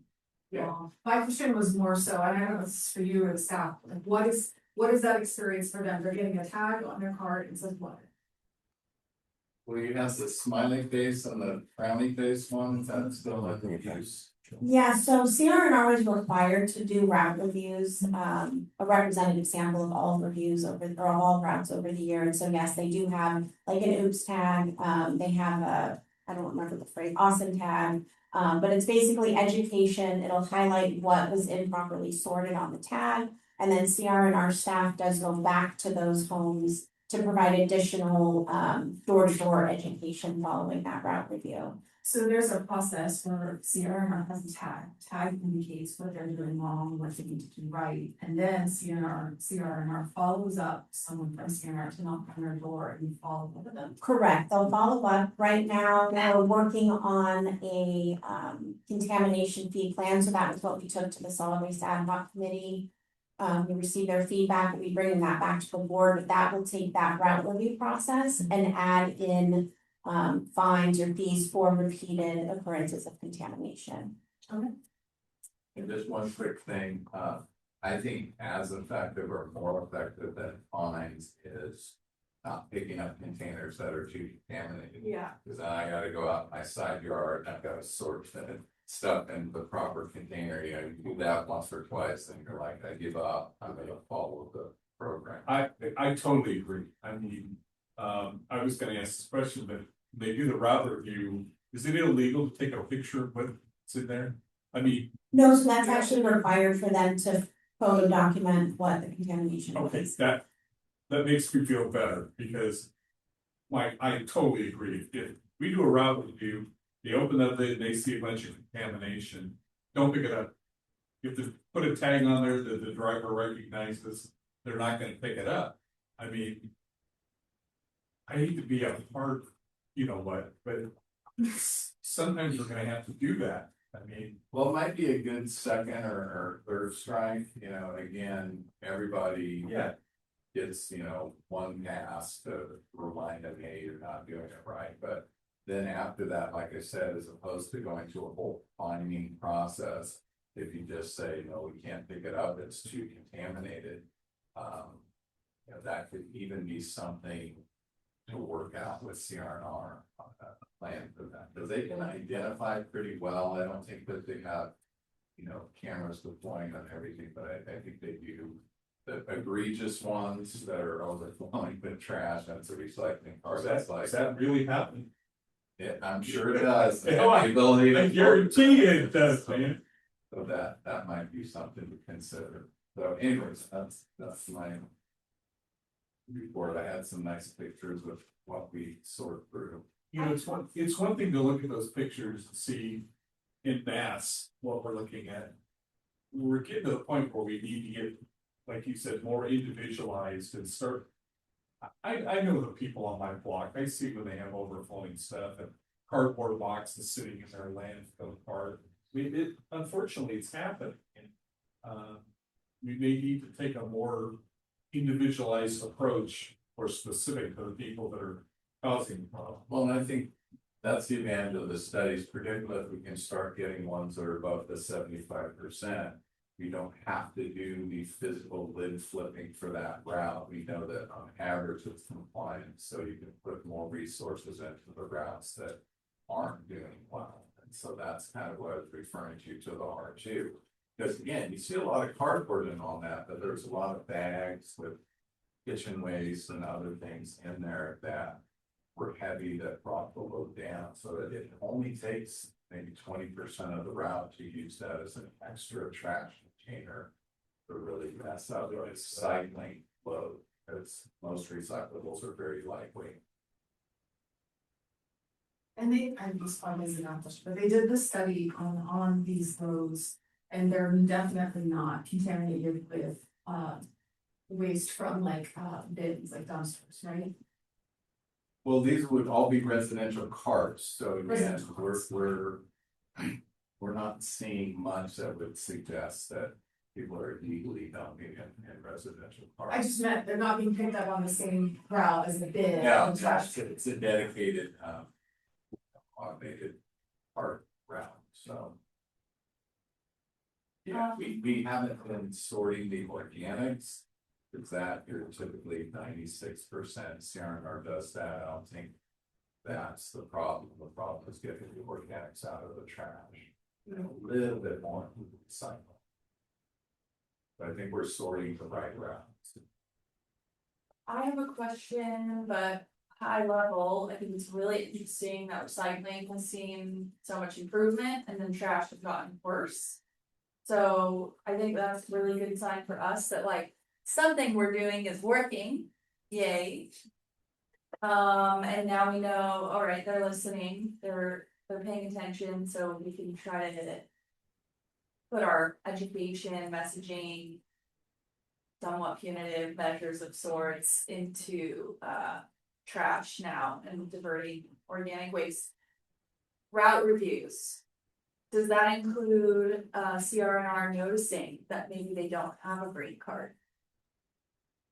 H: Yeah, my question was more so, and I don't know if this is for you or the staff, like what is that experience for them? They're getting a tag on their card and says what?
I: Well, you have the smiley face and the frowny face one, is that still in use?
B: Yeah, so CRNR is required to do route reviews, a representative sample of all reviews or all routes over the year. And so yes, they do have like an OOPS tag, they have I don't remember the phrase, awesome tag. But it's basically education, it'll highlight what was improperly sorted on the tag. And then CRNR staff does go back to those homes to provide additional door-to-door education following that route review.
H: So there's a process where CRNR has a tag. Tag indicates what they're doing wrong, what they need to do right, and then CRNR follows up someone from CRNR to knock on their door and follow up with them.
B: Correct, they'll follow up. Right now, we're working on a contamination fee plan, so that was what we took to the solid waste ad hoc committee. We received their feedback, we bring that back to the board, but that will take that route review process and add in fines or fees for repeated occurrences of contamination.
I: And just one quick thing, I think as effective or more effective than fines is not picking up containers that are too contaminated.
H: Yeah.
I: Cause then I gotta go out my side yard, and I've gotta sort the stuff in the proper container, you know, you do that once or twice, and you're like, I give up, I'm gonna follow the program.
A: I totally agree. I mean, I was gonna ask this question, but they do the route review. Is it illegal to take a picture of what's in there? I mean,
B: No, so that's actually required for them to photo document what the contamination
A: okay,
B: is.
A: that makes me feel better because I totally agree. If we do a route review, they open up and they see a bunch of contamination, don't pick it up. If they put a tag on there that the driver recognizes, they're not gonna pick it up. I mean, I hate to be a hard, you know what, but sometimes we're gonna have to do that. I mean,
I: Well, it might be a good second or third strike, you know, again, everybody.
A: Yeah.
I: Gets, you know, one pass to remind them, hey, you're not doing it right, but. Then after that, like I said, as opposed to going to a whole finding process, if you just say, no, we can't pick it up, it's too contaminated. You know, that could even be something to work out with CRNR on a plan for that, because they can identify pretty well. I don't think that they have, you know, cameras deploying on everything, but I think they do. The egregious ones that are overflowing with trash, that's a recycling car, that's like.
A: does that really happen?
I: Yeah, I'm sure it does. They
A: Oh,
I: have the ability to-
A: I guarantee it does, man.
I: So that might be something to consider. So anyways, that's my. Report, I had some nice pictures of what we sort through.
A: You know, it's one thing to look at those pictures and see in mass what we're looking at. We're getting to the point where we need to get, like you said, more individualized and start. I know the people on my block, I see when they have overflowing stuff and cardboard boxes sitting in their landfill part. Unfortunately, it's happening. And, we may need to take a more individualized approach or specific to the people that are causing the problem.
I: Well, and I think that's the advantage of the studies, particularly if we can start getting ones that are above the 75%. We don't have to do the physical lid flipping for that route. We know that on average it's compliant, so you can put more resources into the routes that aren't doing well. And so that's kind of what I was referring to the R2. Because again, you see a lot of cardboard and all that, but there's a lot of bags with kitchen waste and other things in there that were heavy that brought the load down, so that it only takes maybe 20% of the route to use that as an extra trash container to really mess up the recycling load, because most recyclables are very lightweight.
H: And I'm just probably is not question, but they did the study on these roads. And they're definitely not contaminated with, waste from like, bins, like dumpsters, right?
I: Well, these would all be residential carts, so again,
H: Residential
I: we're not seeing much that would suggest that people are illegally dumping in residential carts.
H: I just meant they're not being picked up on the same route as the bin.
I: Yeah,
H: and trash.
I: it's a dedicated, automated cart route, so. Yeah, we haven't been sorting the organics, because that you're typically 96%, CRNR does that, I don't think that's the problem is getting the organics out of the trash. A little bit more recycle. But I think we're sorting the right routes.
G: I have a question, but high level, I think it's really interesting that recycling has seen so much improvement and then trash has gotten worse. So I think that's a really good sign for us that like something we're doing is working, yay. And now we know, all right, they're listening, they're paying attention, so we can try to put our education, messaging, somewhat punitive measures of sorts into trash now and diverting organic waste. Route reviews. Does that include CRNR noticing that maybe they don't have a green card?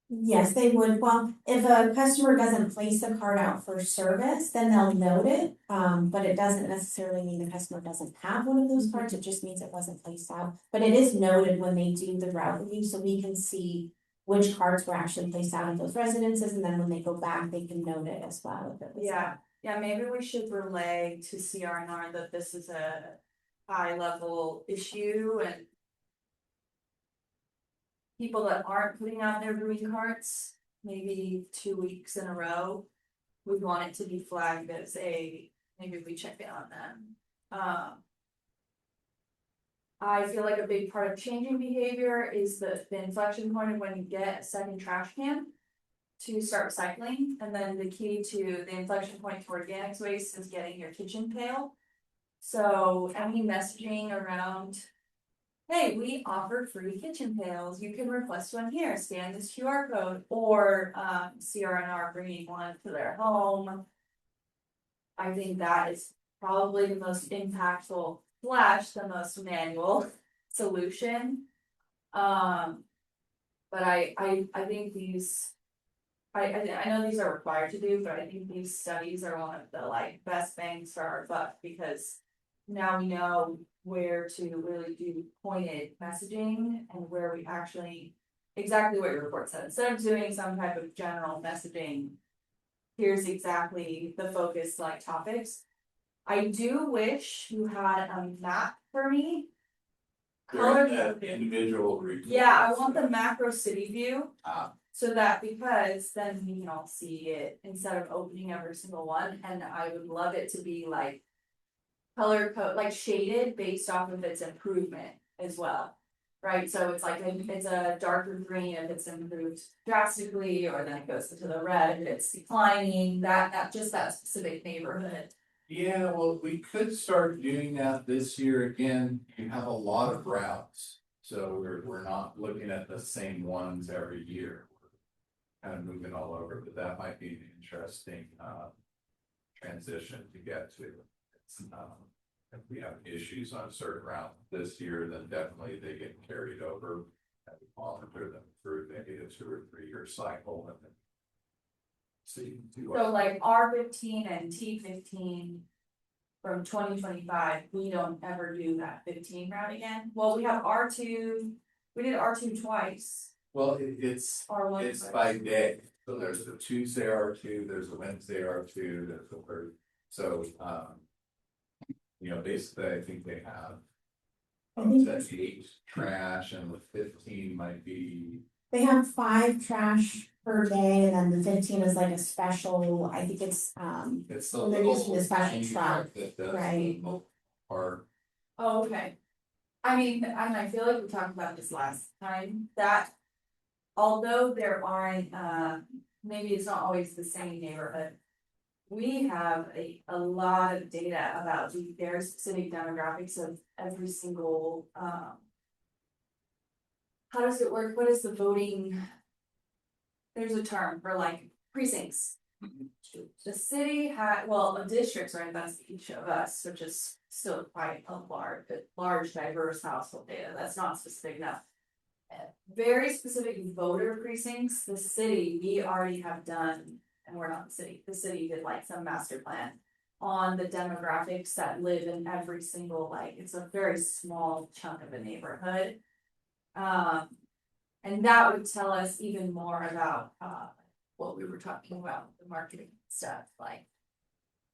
B: Yes, they would. Well, if a customer doesn't place the card out for service, then they'll note it. But it doesn't necessarily mean the customer doesn't have one of those cards. It just means it wasn't placed out. But it is noted when they do the route review, so we can see which cards were actually placed out in those residences, and then when they go back, they can note it as well. If it was
G: Yeah, maybe we should relay to CRNR that this is a high level issue and people that aren't putting out their green cards, maybe 2 weeks in a row, we want it to be flagged as maybe we check in on them. I feel like a big part of changing behavior is the inflection point of when you get a second trash can to start recycling, and then the key to the inflection point to organics waste is getting your kitchen pail. So any messaging around, hey, we offer free kitchen pails, you can request one here, scan this QR code, or CRNR bringing one to their home. I think that is probably the most impactful / the most manual solution. But I think these, I know these are required to do, but I think these studies are one of the like best bangs for our buck, because now we know where to really do pointed messaging and where we actually, exactly what your report said, instead of doing some type of general messaging, here's exactly the focus like topics. I do wish you had a map for me.
I: During that individual report.
G: Yeah, I want the macro city view.
I: Ah.
G: So that, because then we can all see it instead of opening every single one, and I would love it to be like color code, like shaded based off of its improvement as well. Right, so it's like it's a darker green if it's improved drastically, or then it goes to the red if it's declining, that just that specific neighborhood.
I: Yeah, well, we could start doing that this year again. You have a lot of routes, so we're not looking at the same ones every year. We're kind of moving all over, but that might be an interesting transition to get to. It's, if we have issues on a certain route this year, then definitely they get carried over and we monitor them through maybe a 2 or 3 year cycle and then see.
G: So like R15 and T15 from 2025, we don't ever do that 15 route again. Well, we have R2, we did R2 twice.
I: Well, it's
G: R1
I: it's
G: twice.
I: by day, so there's the Tuesday R2, there's a Wednesday R2, there's a third, so You know, basically, I think they have.
B: I think
I: That's 8 trash and the 15 might be,
B: they have 5 trash per day, and then the 15 is like a special, I think it's,
I: it's the
B: Well, they're using
I: little
B: the special
I: tiny
B: truck,
I: that does
B: right.
I: the mobile part.
G: Oh, okay. I mean, and I feel like we talked about this last time, that although there aren't, maybe it's not always the same neighborhood. We have a lot of data about the very specific demographics of every single, how does it work? What is the voting? There's a term for like precincts. The city had, well, the districts, right, that's each of us, which is still quite a large diverse household data, that's not specific enough. Very specific voter precincts, the city, we already have done, and we're not the city did like some master plan. On the demographics that live in every single, like, it's a very small chunk of a neighborhood. And that would tell us even more about, what we were talking about, the marketing stuff, like.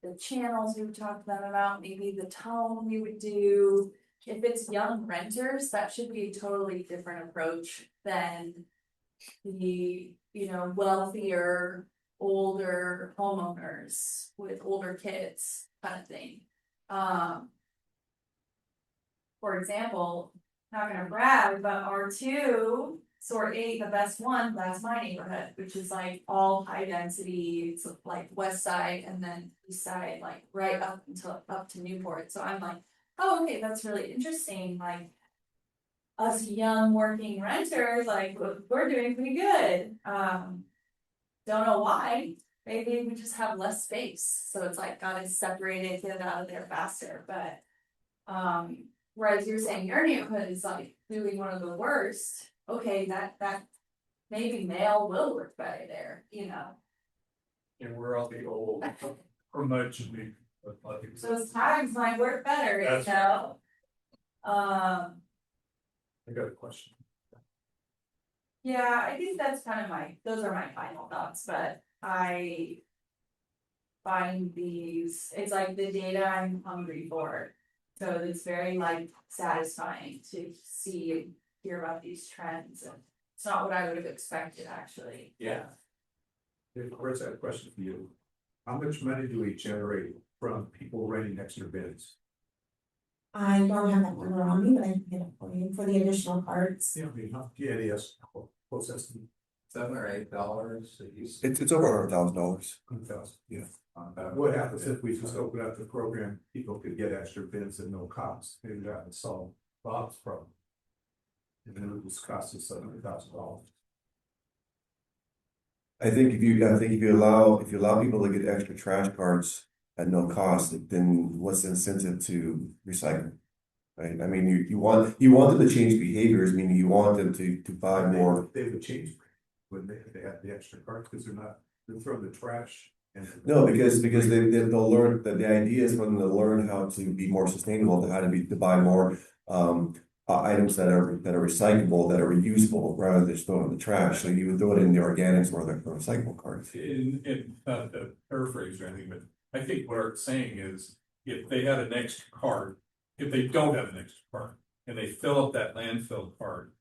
G: The channels we would talk to them about, maybe the tone we would do. If it's young renters, that should be a totally different approach than the, wealthier, older homeowners with older kids kind of thing. For example, not gonna brag, but R2, sort 8, the best one, that's my neighborhood, which is like all high density, it's like west side and then east side, like right up to Newport. So I'm like, oh, okay, that's really interesting, like. Us young working renters, like, we're doing pretty good. Don't know why, maybe we just have less space, so it's like gotta separate it, get it out of there faster, but. Whereas you're saying your neighborhood is like really one of the worst, okay, that maybe mail will work better there,
A: And we're all the old, curmudgeonly,
G: Those tags might work better,
A: That's
F: I got a question.
G: Yeah, I think that's kind of those are my final thoughts, but I. Find these, it's like the data I'm hungry for. So it's very like satisfying to see and hear about these trends, and it's not what I would have expected, actually.
I: Yeah.
F: Of course, I have a question for you. How much money do we generate from people renting extra beds?
B: I don't have that number on me, but I can get it for you for the additional cards.
F: Yeah, I mean, yes, close estimate,
I: $7 or $8 that you.
C: It's over $100,000.
F: 100,000, yeah. What happens if we just open up the program, people could get extra beds at no cost, maybe that would solve Bob's problem. And then it would just cost us $700,000.
C: I think if you allow people to get extra trash cards at no cost, then what's the incentive to recycle? Right? I mean, you want them to change behaviors, meaning you want them to buy more.
F: They would change when they had the extra cards, because they're throwing the trash.
C: No, because they'll learn that the idea is for them to learn how to be more sustainable, to buy more items that are recyclable, that are reusable, rather than just throwing in the trash. So you would throw it in the organics or the recyclable cards.
A: in not to paraphrase or anything, but I think what Art's saying is, if they had an extra card, if they don't have an extra card, and they fill up that landfill card,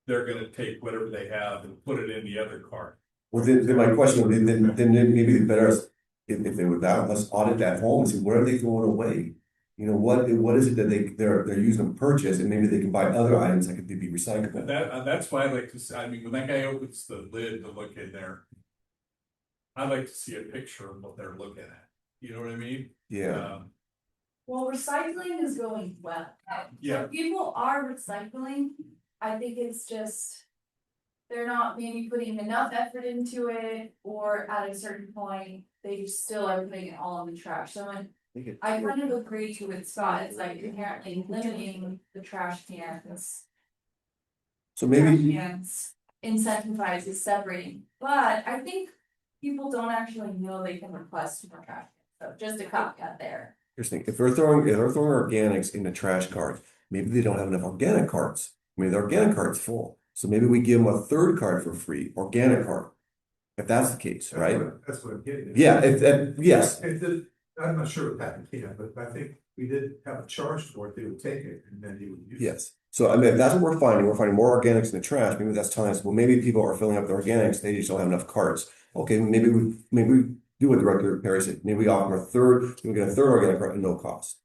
A: they're gonna take whatever they have and put it in the other card.
C: Well, then my question would be, then maybe the better, if they would that, let's audit that home and see what are they throwing away? What is it that they're using to purchase, and maybe they can buy other items that could be recyclable.
A: That's why I like to see, I mean, when that guy opens the lid to look in there. I like to see a picture of what they're looking at, you know what I mean?
C: Yeah,
G: Well, recycling is going well.
A: Yeah.
G: If people are recycling, I think it's just. They're not maybe putting enough effort into it, or at a certain point, they still are putting it all in the trash, so I kind of agree with Scott, it's like inherently limiting the trash cans.
C: so maybe,
G: Trash cans incentivizes separating, but I think people don't actually know they can request more trash cans, so just a caveat there.
C: here's the thing, if they're throwing organics in the trash card, maybe they don't have enough organic cards. Maybe the organic card's full. So maybe we give them a third card for free, organic card. If that's the case, right?
F: That's what I'm getting at.
C: Yeah, yes.
F: I I'm not sure what that can, but I think we did have a charge for it, they would take it and then you would use it.
C: Yes. So I mean, that's what we're finding. We're finding more organics in the trash. Maybe that's telling us, well, maybe people are filling up the organics. They just don't have enough carts. Okay, maybe we do what Director Perry said. Maybe we offer a third, we get a third organic cart at no cost.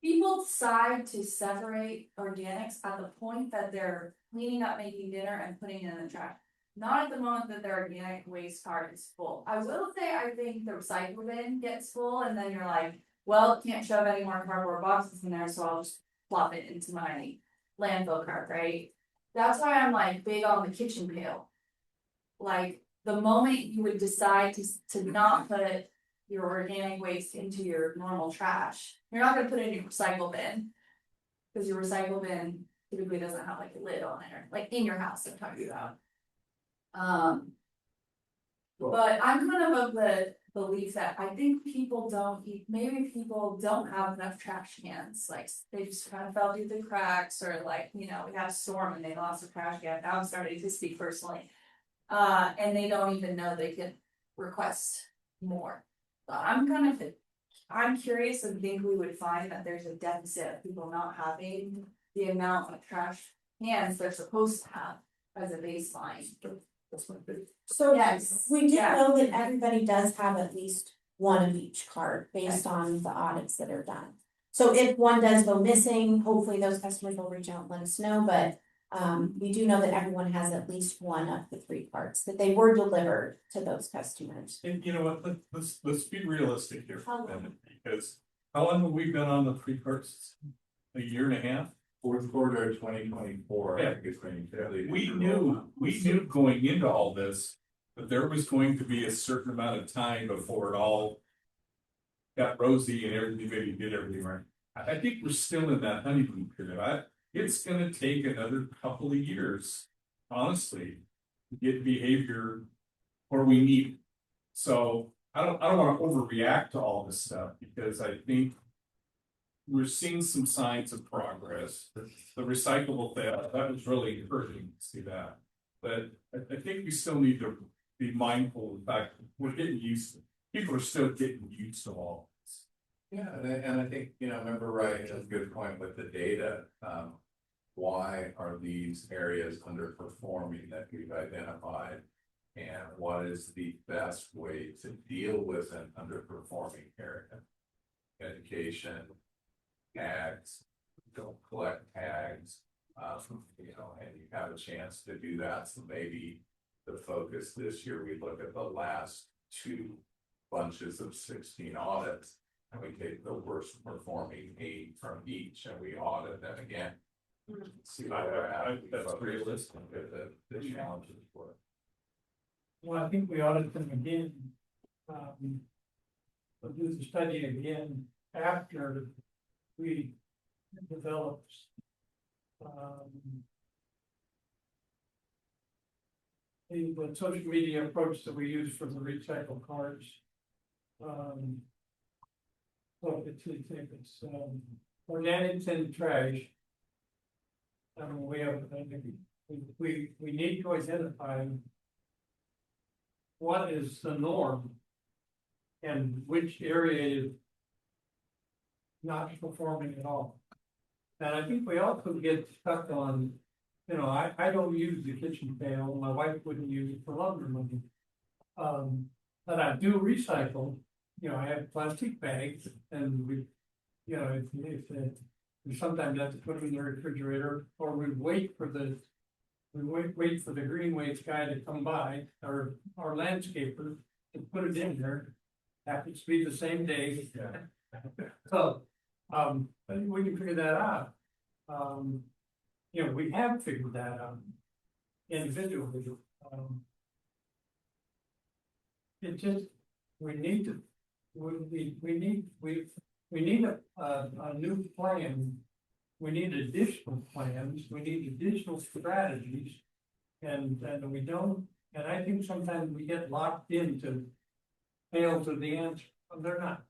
G: People decide to separate organics at the point that they're cleaning up, making dinner and putting it in the trash. Not at the moment that their organic waste cart is full. I will say, I think the recycle bin gets full and then you're like, well, can't shove any more cardboard boxes in there, so I'll just plop it into my landfill cart, right? That's why I'm like big on the kitchen pail. Like, the moment you would decide to not put your organic waste into your normal trash, you're not gonna put it in your recycle bin. Cause your recycle bin typically doesn't have like a lid on it, like in your house, I'm talking about. But I'm kind of the belief that I think people maybe people don't have enough trash cans, like they just kind of fell through the cracks, or like, we had a storm and they lost a trash can. Now I'm starting to speak personally. And they don't even know they can request more. But I'm curious and think we would find that there's a deficit of people not having the amount of trash cans they're supposed to have as a baseline.
F: That's my big.
B: So
G: Yes,
B: we do
G: yeah.
B: know that everybody does have at least one of each card based on the audits that are done. So if one does go missing, hopefully those customers will reach out and let us know, but we do know that everyone has at least one of the 3 cards that they were delivered to those customers.
A: And you know what, let's be realistic here,
B: How
A: for a minute, because how long have we been on the free carts? A year and a half?
I: Fourth quarter of 2024, I
A: Yeah.
I: think is when you typically.
A: We knew going into all this, that there was going to be a certain amount of time before it all got rosy and everybody did everything right. I think we're still in that honeymoon period. It's gonna take another couple of years, honestly, to get behavior where we need it. So I don't wanna overreact to all this stuff, because I think we're seeing some signs of progress. The recyclable thing, that was really encouraging to see that. But I think we still need to be mindful of the fact that we're getting used to, people are still getting used to all this.
I: Yeah, and I think, remember, right, that's a good point with the data. Why are these areas underperforming that we've identified? And what is the best way to deal with an underperforming area? Education, tags, don't collect tags, and you have a chance to do that. So maybe the focus this year, we look at the last 2 bunches of 16 audits, and we take the worst performing 8 from each, and we audit them again. See what
A: That's realistic.
I: the challenges were.
E: Well, I think we audit them again. We'll do the study again after we developed. The social media approach that we use for the recycle cards. So it's organics and trash. We have, we need to identify what is the norm and which area is not performing at all. And I think we also get stuck on, I don't use the kitchen pail, my wife wouldn't use it for lumber money. But I do recycle, I have plastic bags and we, we sometimes have to put them in the refrigerator, or we wait for the green waste guy to come by, or our landscaper, to put it in there. Happens to be the same day. So, I think we can figure that out. We have figured that out individually. It just, we need a new plan. We need additional plans, we need additional strategies. And we don't, and I think sometimes we get locked into fails of the answer, but they're not.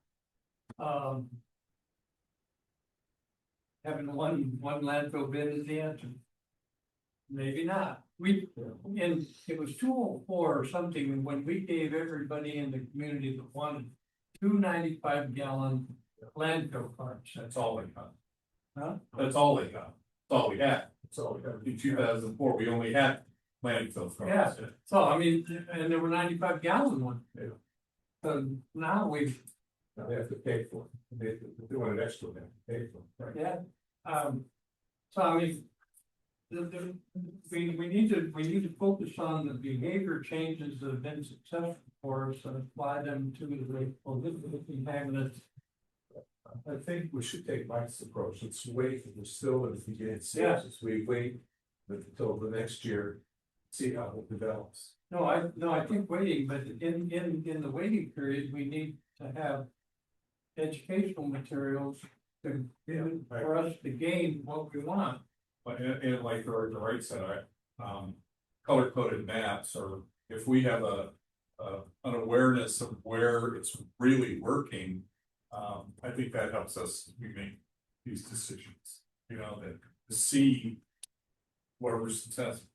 E: Having one landfill bin is the answer. Maybe not. and it was 204 or something, when we gave everybody in the community that wanted 295-gallon landfill carts.
A: That's all they got.
E: Huh?
A: That's all they got. That's all we had.
F: That's all we got.
A: In 2004, we only had landfill cars.
E: Yeah. So I mean, and there were 95-gallon ones.
F: Yeah.
E: So now
F: Now they have to pay for it. They want an extra, they have to pay for it. Right.
E: yeah, so I mean. We need to focus on the behavior changes that have been successful for us and apply them to the political contaminants.
F: I think we should take Mike's approach. Let's wait, we're still in the beginning
E: Yeah.
F: stages. We wait until the next year, see how it develops.
E: No, I think waiting, but in the waiting period, we need to have educational materials to, for us to gain what we want.
A: But and like the right said, color coded maps, or if we have an awareness of where it's really working. I think that helps us make these decisions, you know, that to see where we're successful.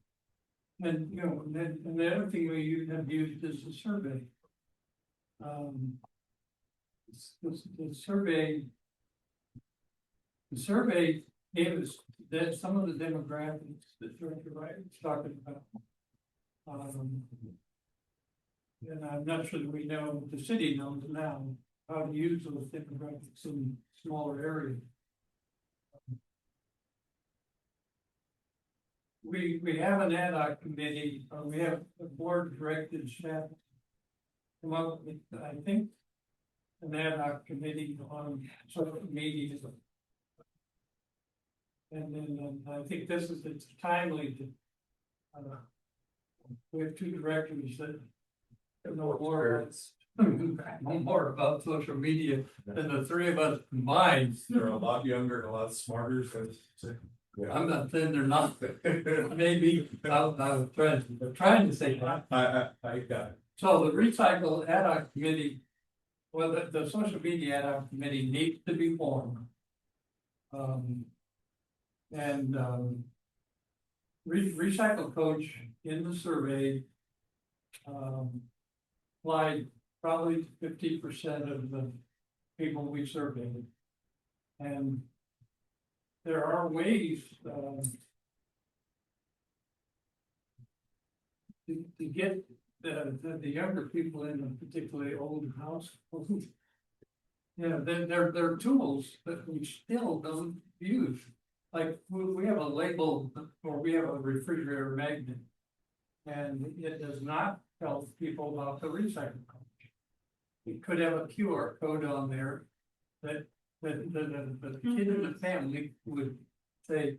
E: And, you know, and the other thing we have used is the survey. The survey gave us that some of the demographics that Director Wright was talking about. And I'm not sure that we know, the city knows now how to use those demographics in smaller areas. We have an ad hoc committee, or we have a board directed staff. Come up with, I think, an ad hoc committee on social media. And then I think this is, it's timely to. We have two directors that know more about social media than the three of us combined.
A: They're a lot younger and a lot smarter, so.
E: I'm not saying they're not, maybe, I was trying to say that.
A: I got it.
E: So the recycle ad hoc committee, well, the social media ad hoc committee needs to be formed. Recycle coach in the survey. Applied probably to 50% of the people we surveyed. And there are ways, to get the younger people in a particularly old house. Yeah, there are tools that we still don't use. Like, we have a label, or we have a refrigerator magnet. And it does not tell people about the recycle culture. It could have a QR code on there that the kid in the family would say.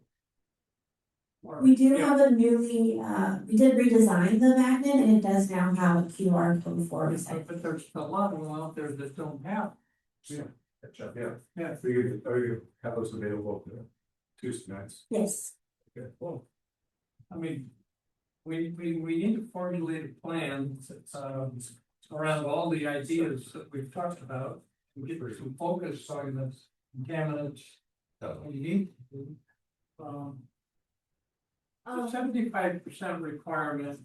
B: We do have a newly, we did redesign the magnet and it does now have a QR code for recycling.
E: But there's a lot of them out there that don't have.
F: Yeah. Yeah.
E: Yeah.
F: So you have those available Tuesday nights.
B: Yes.
F: Okay.
E: Well, I mean, we need to formulate a plan, around all the ideas that we've talked about. And get some focus on the contaminants that we need to do. The 75% requirement.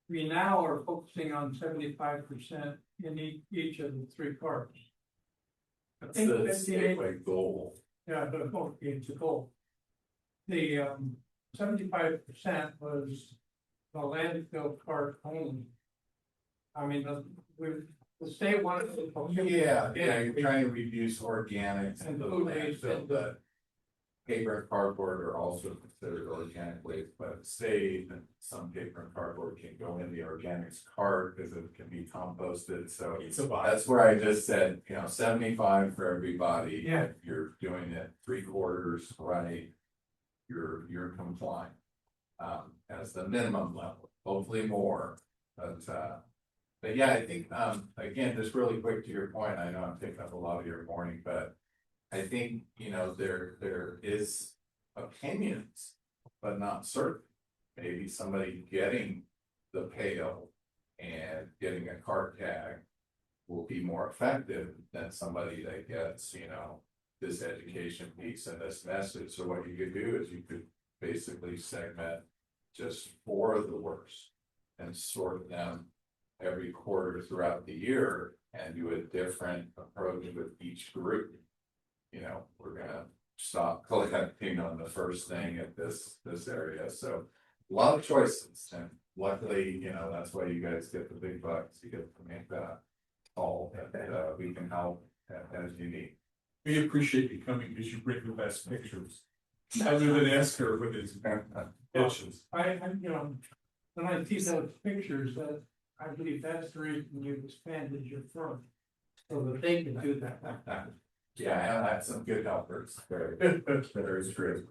E: We now are focusing on 75% in each of the three parts. I
I: That's
E: think
I: the
E: 58
I: statewide goal.
E: Yeah, the goal, it's a goal. The 75% was the landfill cart only. I mean, the state wanted to.
I: Yeah, you're trying to reduce organics
E: And
I: and the
E: food waste
I: landfill,
E: and-
I: but. Paper and cardboard are also considered organic waste, but say that some paper and cardboard can go in the organics cart because it can be composted, so. That's where I just said, 75 for everybody.
E: Yeah.
I: If you're doing it 3/4 right, you're compliant. As the minimum level, hopefully more, but yeah, I think, again, just really quick to your point, I know I'm taking up a lot of your morning, but. I think, there is opinions, but not certain. Maybe somebody getting the pail and getting a cart tag will be more effective than somebody that gets, this education piece and this message. So what you could do is you could basically segment just 4 of the worst. And sort them every quarter throughout the year and do a different approach with each group. You know, we're gonna stop collecting on the first thing at this area, so a lot of choices, and luckily, you know, that's why you guys get the big bucks, you get to make that call, that we can help as you need.
A: We appreciate you coming because you bring the best pictures. Other than Esther with his pictures.
E: You know, when I see those pictures, that, I believe that's the reason you expanded your firm. So that they can do that.
I: Yeah, I had some good helpers, very true.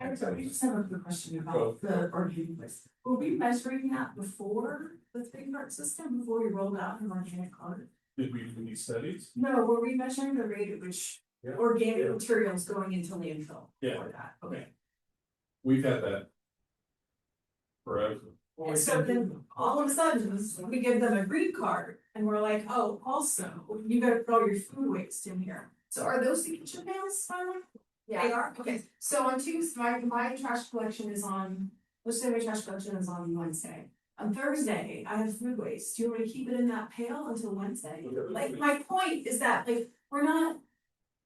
H: I just have a quick question about the organic waste. Were we measuring that before the 3-part system, before we rolled out an organic card?
A: Did we do these studies?
H: No, were we measuring the rate at which organic materials going into landfill?
A: Yeah.
H: For that, okay.
A: We've had that forever.
H: And so then all of a sudden, we give them a green card and we're like, oh, also, you gotta throw your food waste in here. So are those the kitchen pails finally? They are, okay, so on Tuesday, my trash collection is on, let's say my trash collection is on Wednesday. On Thursday, I have food waste, do you want me to keep it in that pail until Wednesday? Like, my point is that, like,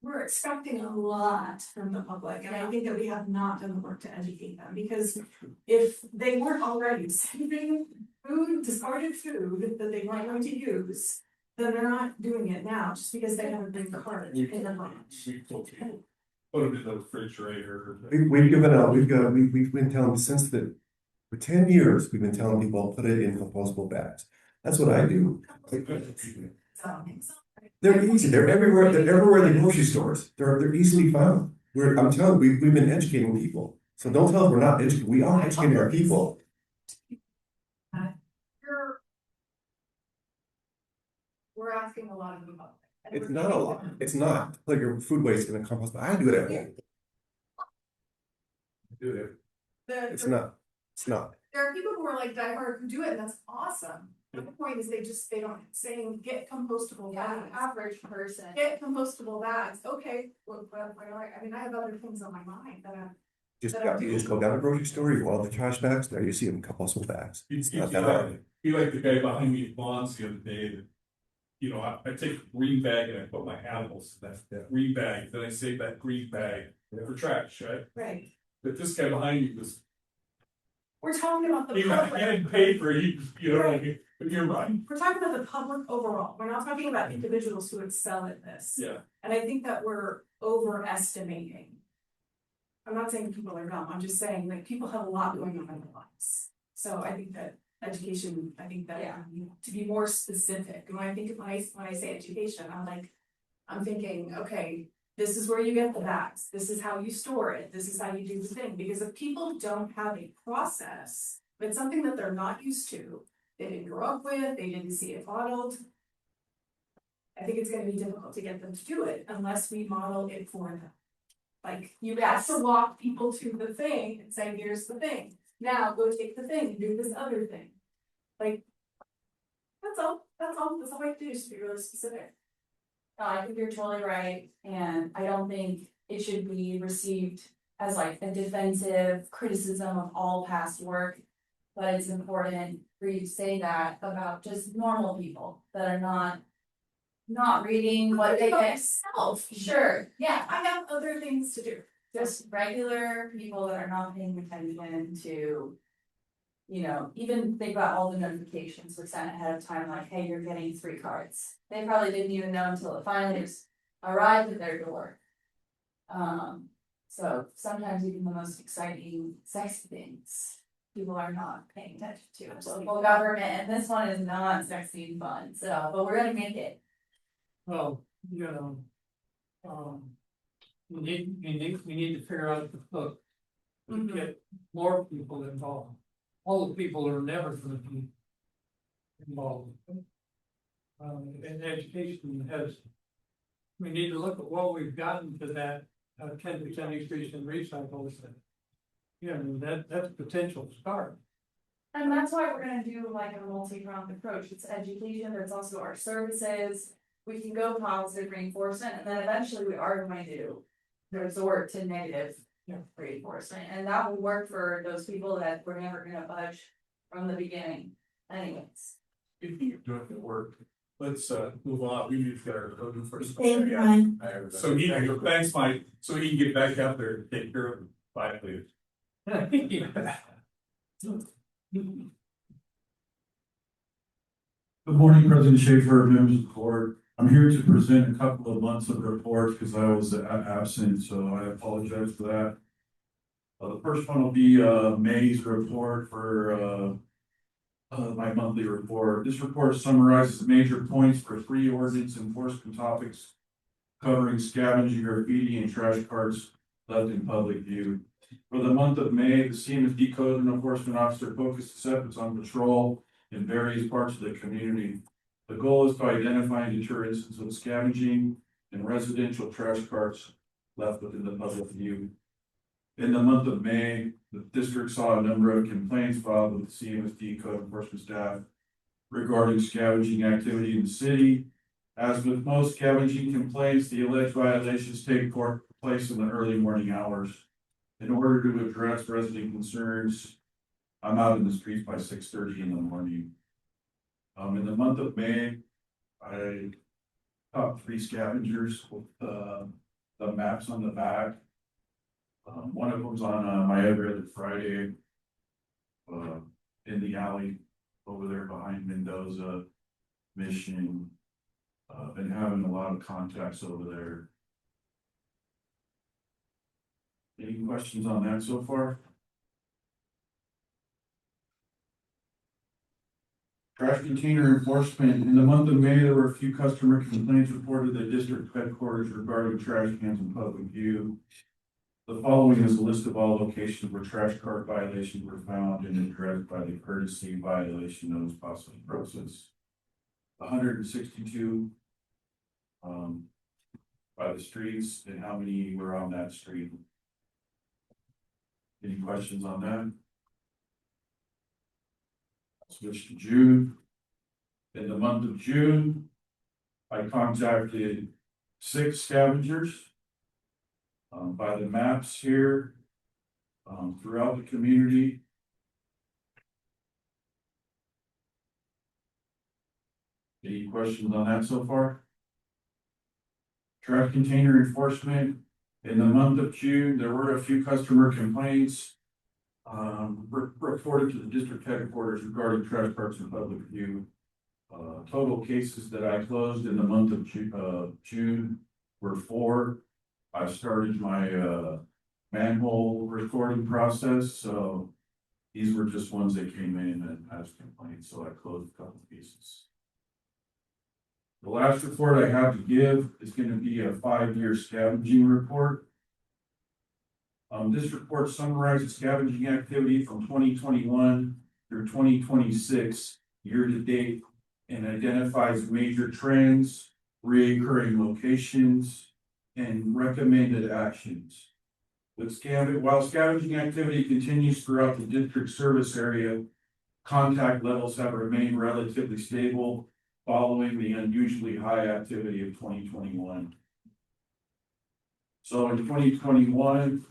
H: we're expecting a lot from the public, and I think that we have not done the work to educate them, because if they weren't already saving food, discarded food that they weren't going to use, then they're not doing it now, just because they have a big cart in the lunch.
A: We told you, put them in the refrigerator.
C: We've given out, we've been telling since for 10 years, we've been telling people, put it in compostable bags. That's what I do.
H: So,
C: They're easy, they're everywhere in the grocery stores, they're easily found. I'm telling you, we've been educating people, so don't tell us we're not educating, we are educating our people.
H: we're asking a lot of the public.
C: It's not a lot, it's not, like your food waste in a compost, I do it at home,
F: Do it.
C: it's not.
H: There are people who are like diehard who do it, and that's awesome. But the point is they don't saying get compostable bags.
G: Average person.
H: Get compostable bags, okay, well, I mean, I have other things on my mind that I'm.
C: You just go down the grocery store, you all the trash bags, there you see them, compostable bags. It's not that hard.
A: Be like the guy behind me at Vaughn's the other day that, you know, I take a green bag and I put my animals in that green bag, then I save that green bag for trash, right?
H: Right.
A: But this guy behind me was,
H: We're talking about the
A: he was
H: public.
A: getting paper, you know, like, but you're right,
H: We're talking about the public overall, we're not talking about individuals who excel at this.
A: yeah.
H: And I think that we're overestimating. I'm not saying people are dumb, I'm just saying like people have a lot going on in their lives. So I think that education, to be more specific, and when I say education, I'm thinking, okay, this is where you get the bags, this is how you store it, this is how you do the thing, because if people don't have a process, if it's something that they're not used to, they didn't grow up with, they didn't see it modeled. I think it's gonna be difficult to get them to do it unless we model it for them. Like, you have to walk people to the thing and say, here's the thing, now go take the thing and do this other thing. Like, that's all I have to do, is to be really specific.
G: No, I think you're totally right, and I don't think it should be received as like a defensive criticism of all past work. But it's important for you to say that about just normal people that are not reading what they get.
H: Myself,
G: Sure, yeah,
H: I have other things to do.
G: just regular people that are not paying attention to. You know, even think about all the notifications we sent ahead of time, like, hey, you're getting 3 cards. They probably didn't even know until it finally arrived at their door. So sometimes even the most exciting, sexy things, people are not paying attention to. Local government, and this one is not sexy and fun, so, but we're gonna make it.
E: Well, you know, we need to figure out the hook. To get more people involved. All the people are never gonna be involved. And education we need to look at what we've gotten to that 10% increase in recycles. Yeah, I mean, that's potential start.
G: And that's why we're gonna do like a multi-pronged approach, it's education, there's also our services. We can go positive reinforcement, and then eventually we are going to resort to negative for enforcement, and that will work for those people that were never gonna budge from the beginning anyways.
A: If you're doing the work, let's move on. We need to get our code first.
B: Thank you, Ryan.
A: So he, thanks, Mike, so he can get back out there and take care of it finally.
J: Good morning, President Schaefer, members of the board. I'm here to present a couple of months of reports because I was absent, so I apologize for that. The first one will be May's report for my monthly report. This report summarizes major points for 3 ordinance enforcement topics covering scavenging, graffiti, and trash carts left in public view. For the month of May, the CMSD Code Enforcement Officer focused its efforts on patrol in various parts of the community. The goal is to identify and deter instances of scavenging and residential trash carts left within the public view. In the month of May, the district saw a number of complaints filed with the CMSD code enforcement staff regarding scavenging activity in the city. As with most scavenging complaints, the alleged violations take place in the early morning hours. In order to address resident concerns, I'm out in the streets by 6:30 in the morning. In the month of May, I caught 3 scavengers with the maps on the back. One of them's on my every other Friday in the alley over there behind Mendoza Mission. Been having a lot of contacts over there. Any questions on that so far? Trash container enforcement. In the month of May, there were a few customer complaints reported at district headquarters regarding trash cans in public view. The following is a list of all locations where trash cart violations were found and addressed by the courtesy violation notice possible process. 162 by the streets, and how many were on that street? Any questions on that? Switch to June. In the month of June, I contacted 6 scavengers. By the maps here, throughout the community. Any questions on that so far? Trash container enforcement. In the month of June, there were a few customer complaints reported to the district headquarters regarding trash carts in public view. Total cases that I closed in the month of June were 4. I started my manhole recording process, so these were just ones that came in and as complaints, so I closed a couple pieces. The last report I have to give is going to be a 5-year scavenging report. This report summarizes scavenging activity from 2021 through 2026 year to date and identifies major trends, recurring locations, and recommended actions. While scavenging activity continues throughout the district service area, contact levels have remained relatively stable following the unusually high activity of 2021. So in 2021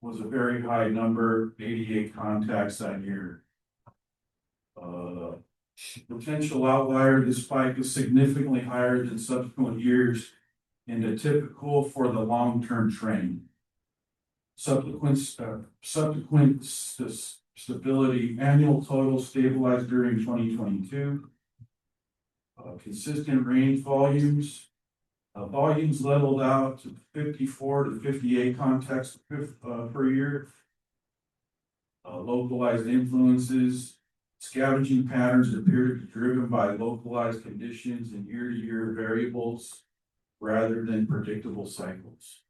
J: was a very high number, 88 contacts that year. Potential outlier, this spike is significantly higher than subsequent years and typical for the long-term trend. Subsequent stability, annual total stabilized during 2022. Consistent range volumes. Volumes leveled out to 54 to 58 contacts per year. Localized influences. Scavenging patterns appear to be driven by localized conditions and year-to-year variables rather than predictable cycles.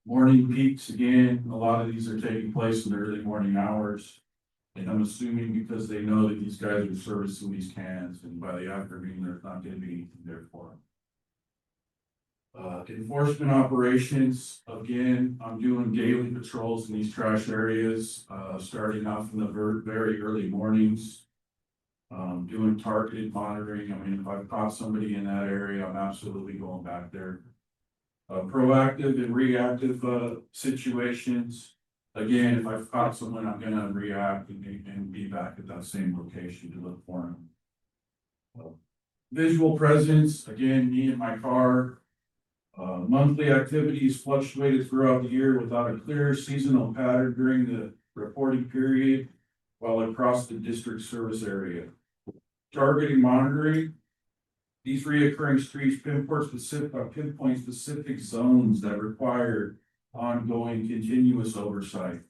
J: Morning peaks, again, a lot of these are taking place in the early morning hours. And I'm assuming because they know that these guys are servicing these cans, and by the afternoon, there's not going to be anything there for them. Enforcement operations, again, I'm doing daily patrols in these trash areas, starting off in the very early mornings. Doing targeted monitoring. I mean, if I've caught somebody in that area, I'm absolutely going back there. proactive and reactive, situations. Again, if I've caught someone, I'm gonna react and be back at that same location to look for them. Visual presence, again, me in my car. Monthly activities fluctuated throughout the year without a clear seasonal pattern during the reporting period while across the district service area. Targeting monitoring. These reoccurring streets pinpoint specific zones that require ongoing continuous oversight.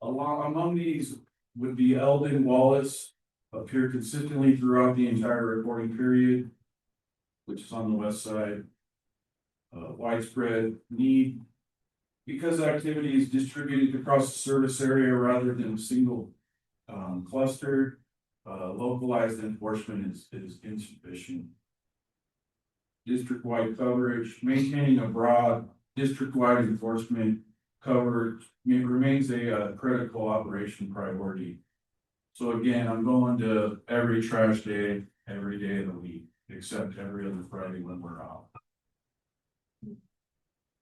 J: Among these would be Eldon, Wallace, appear consistently throughout the entire reporting period, which is on the west side. Widespread need, because activity is distributed across the service area rather than a single cluster. Localized enforcement is insufficient. District-wide coverage, maintaining a broad district-wide enforcement coverage remains a critical operation priority. So again, I'm going to every trash day, every day of the week, except every other Friday when we're out.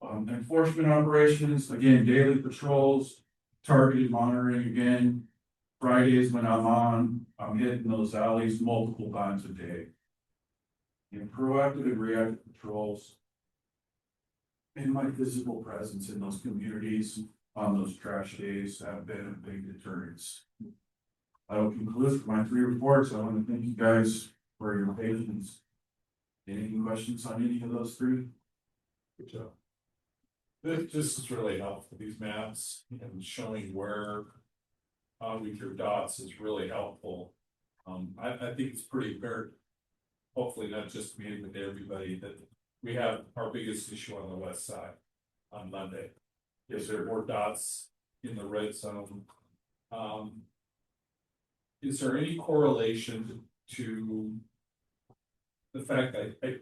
J: Enforcement operations, again, daily patrols, targeted monitoring again. Fridays when I'm hitting those alleys multiple times a day. And proactive and reactive patrols. And my physical presence in those communities on those trash days have been a big deterrence. I will conclude my 3 reports. I want to thank you guys for your patience. Any questions on any of those 3?
A: Good job. This is really helpful, these maps and showing where with your dots is really helpful. I think it's pretty fair, hopefully not just me, but everybody, that we have our biggest issue on the west side on Monday. Is there more dots in the red zone? Is there any correlation to the fact that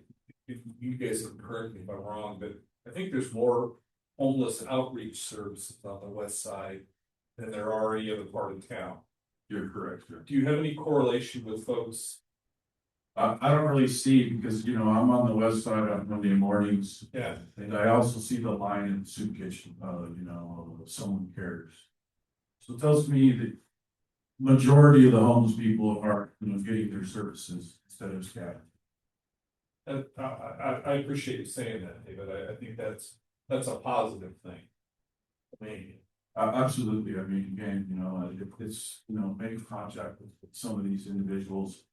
A: you guys can correct me if I'm wrong, but I think there's more homeless outreach services on the west side than there are any other part of town.
J: You're correct, sir.
A: Do you have any correlation with folks?
J: I don't really see, because, you know, I'm on the west side on Monday mornings.
A: Yeah.
J: And I also see the line in the soup kitchen, you know, someone cares. So it tells me that majority of the homeless people are, you know, getting their services instead of scattered.
A: I appreciate you saying that, David. I think that's a positive thing. I mean,
J: Absolutely. I mean, again, you know, it's, you know, make contact with some of these individuals.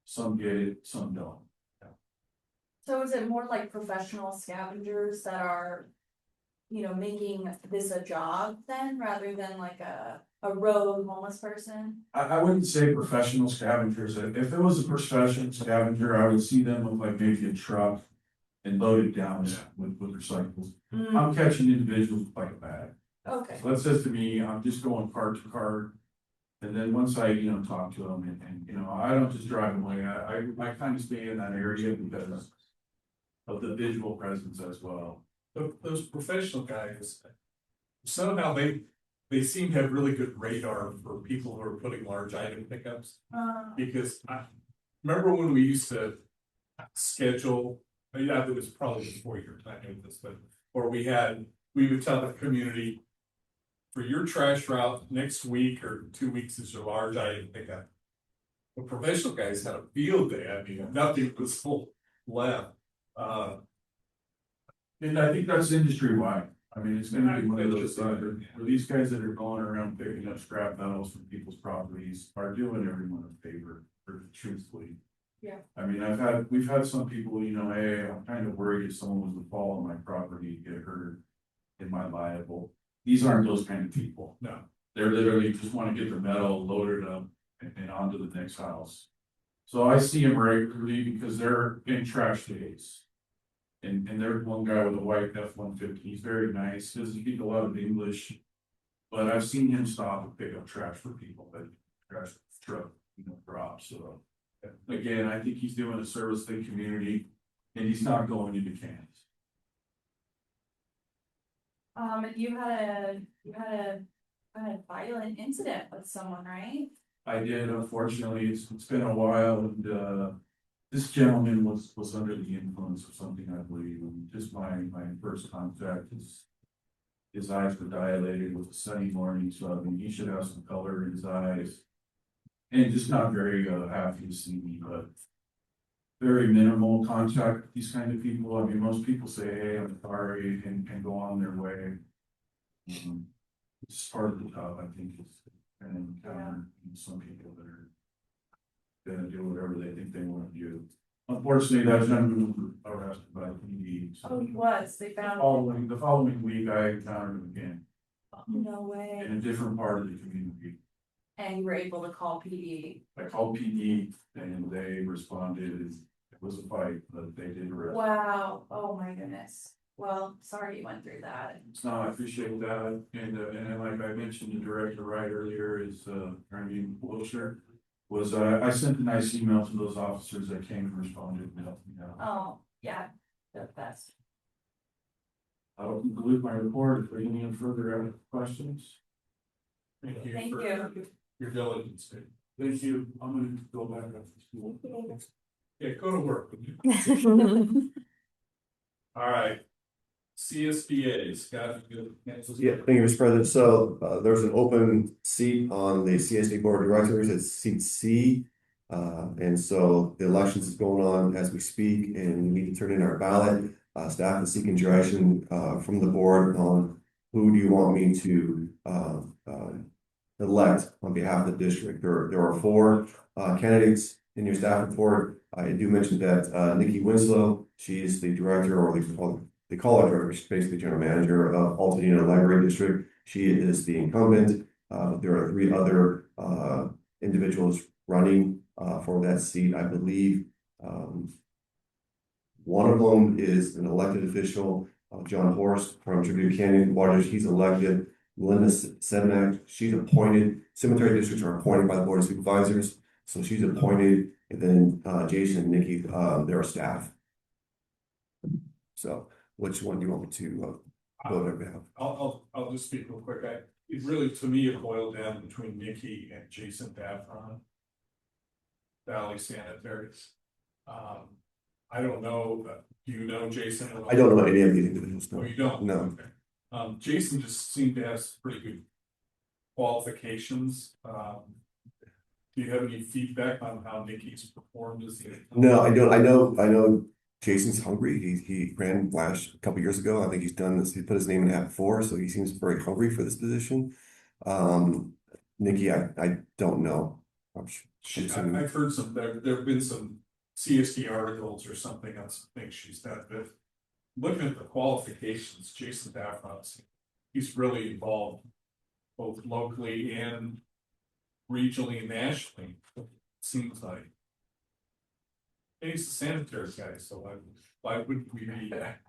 J: Some get it, some don't.
G: So is it more like professional scavengers that are, you know, making this a job then, rather than like a rogue homeless person?
J: I wouldn't say professional scavengers. If it was a professional scavenger, I would see them with like maybe a truck and load it down with recyclables. I'm catching individuals with like a bag.
G: Okay.
J: So that says to me, I'm just going cart to cart. And then once I, you know, talk to them and you know, I don't just drive away. I kind of stay in that area because of the visual presence as well.
A: those professional guys, somehow they seem to have really good radar for people who are putting large item pickups. Because I remember when we used to schedule, yeah, it was probably before your time with this, but where we would tell the community, for your trash route next week or 2 weeks is your large item pickup. The professional guys had a field day. I mean, nothing was full left.
J: And I think that's industry wide. I mean, it's gonna be one of those, where these guys that are going around picking up scrap metals from people's properties are doing everyone a favor, or truthfully.
G: Yeah.
J: I mean, we've had some people, you know, hey, I'm kind of worried if someone was to fall on my property, get hurt. Am I liable? These aren't those kind of people.
A: No.
J: They're literally just wanna get the metal loaded up and onto the next house. So I see them regularly because they're in trash days. And there's one guy with a white F-150, he's very nice, doesn't speak a lot of English. But I've seen him stop and pick up trash for people, that trash truck, you know, drops, so. Again, I think he's doing a service to the community, and he's not going into cans.
G: You had a violent incident with someone, right?
J: I did, unfortunately, it's been a while, and This gentleman was under the influence of something, I believe, and just my first contact, his eyes were dilated with a sunny morning, so I mean, he should have some color in his eyes. And just not very, happy to see me, but very minimal contact with these kind of people. I mean, most people say, hey, I'm sorry, and go on their way. It's part of the job, I think, is and encounter some people that are gonna do whatever they think they wanna do. Unfortunately, that gentleman was arrested by PD.
G: Oh, he was, they found,
J: The following week, I encountered him again
G: no way,
J: in a different part of the community.
G: and you were able to call PD.
J: I called PD and they responded. It was a fight, but they did arrest.
G: Wow, oh my goodness, well, sorry you went through that.
J: So I appreciate that, and then like I mentioned, the director right earlier is, Ernie Wilshire. Was, I sent a nice email to those officers that came and responded and helped me out.
G: Oh, yeah, the best.
J: I'll conclude my report. If there are any further questions.
A: Thank you
G: Thank
A: for
G: you.
A: your diligence.
J: Thank you. I'm gonna go back up to school.
A: Yeah, go to work. Would you? All right. CSBA, Scott. you good?
C: Yeah, thank you, Mr. President. So, there's an open seat on the CSD Board of Directors, it's seat C. And so the elections is going on as we speak, and we need to turn in our ballot. Staff is seeking direction, from the board on who do you want me to, elect on behalf of the district. There are four, candidates in your staff report. I do mention that, Nikki Winslow, she is the director, or they call her director, she's basically general manager of Altadena Library District. She is the incumbent. There are three other, individuals running, for that seat, I believe. One of them is an elected official, John Horst from Tribute Canyon Waters, he's elected. Linda Sedmak, she's appointed. Cemetery districts are appointed by the Board of Supervisors, so she's appointed. And then Jason and Nikki, they're staff. So which one do you want me to vote on behalf?
A: I'll just speak real quick. It really, to me, it boiled down between Nikki and Jason Daffron. Valley Sanitaries. I don't know, do you know Jason? at all?
C: I don't know any of these individuals.
A: Oh, you don't?
C: No.
A: Okay. Jason just seemed to have some pretty good qualifications. Do you have any feedback on how Nikki's performed as the?
C: No, I don't. I know Jason's hungry. He ran last a couple years ago. I think he's done this. He put his name in the hat before, so he seems very hungry for this position. Nikki, I don't know.
A: I've heard some, there have been some CSD articles or something on some things she's done, but looking at the qualifications, Jason Daffron, he's really involved both locally and regionally and nationally, it seems like. And he's a sanitary guy, so why wouldn't we be that?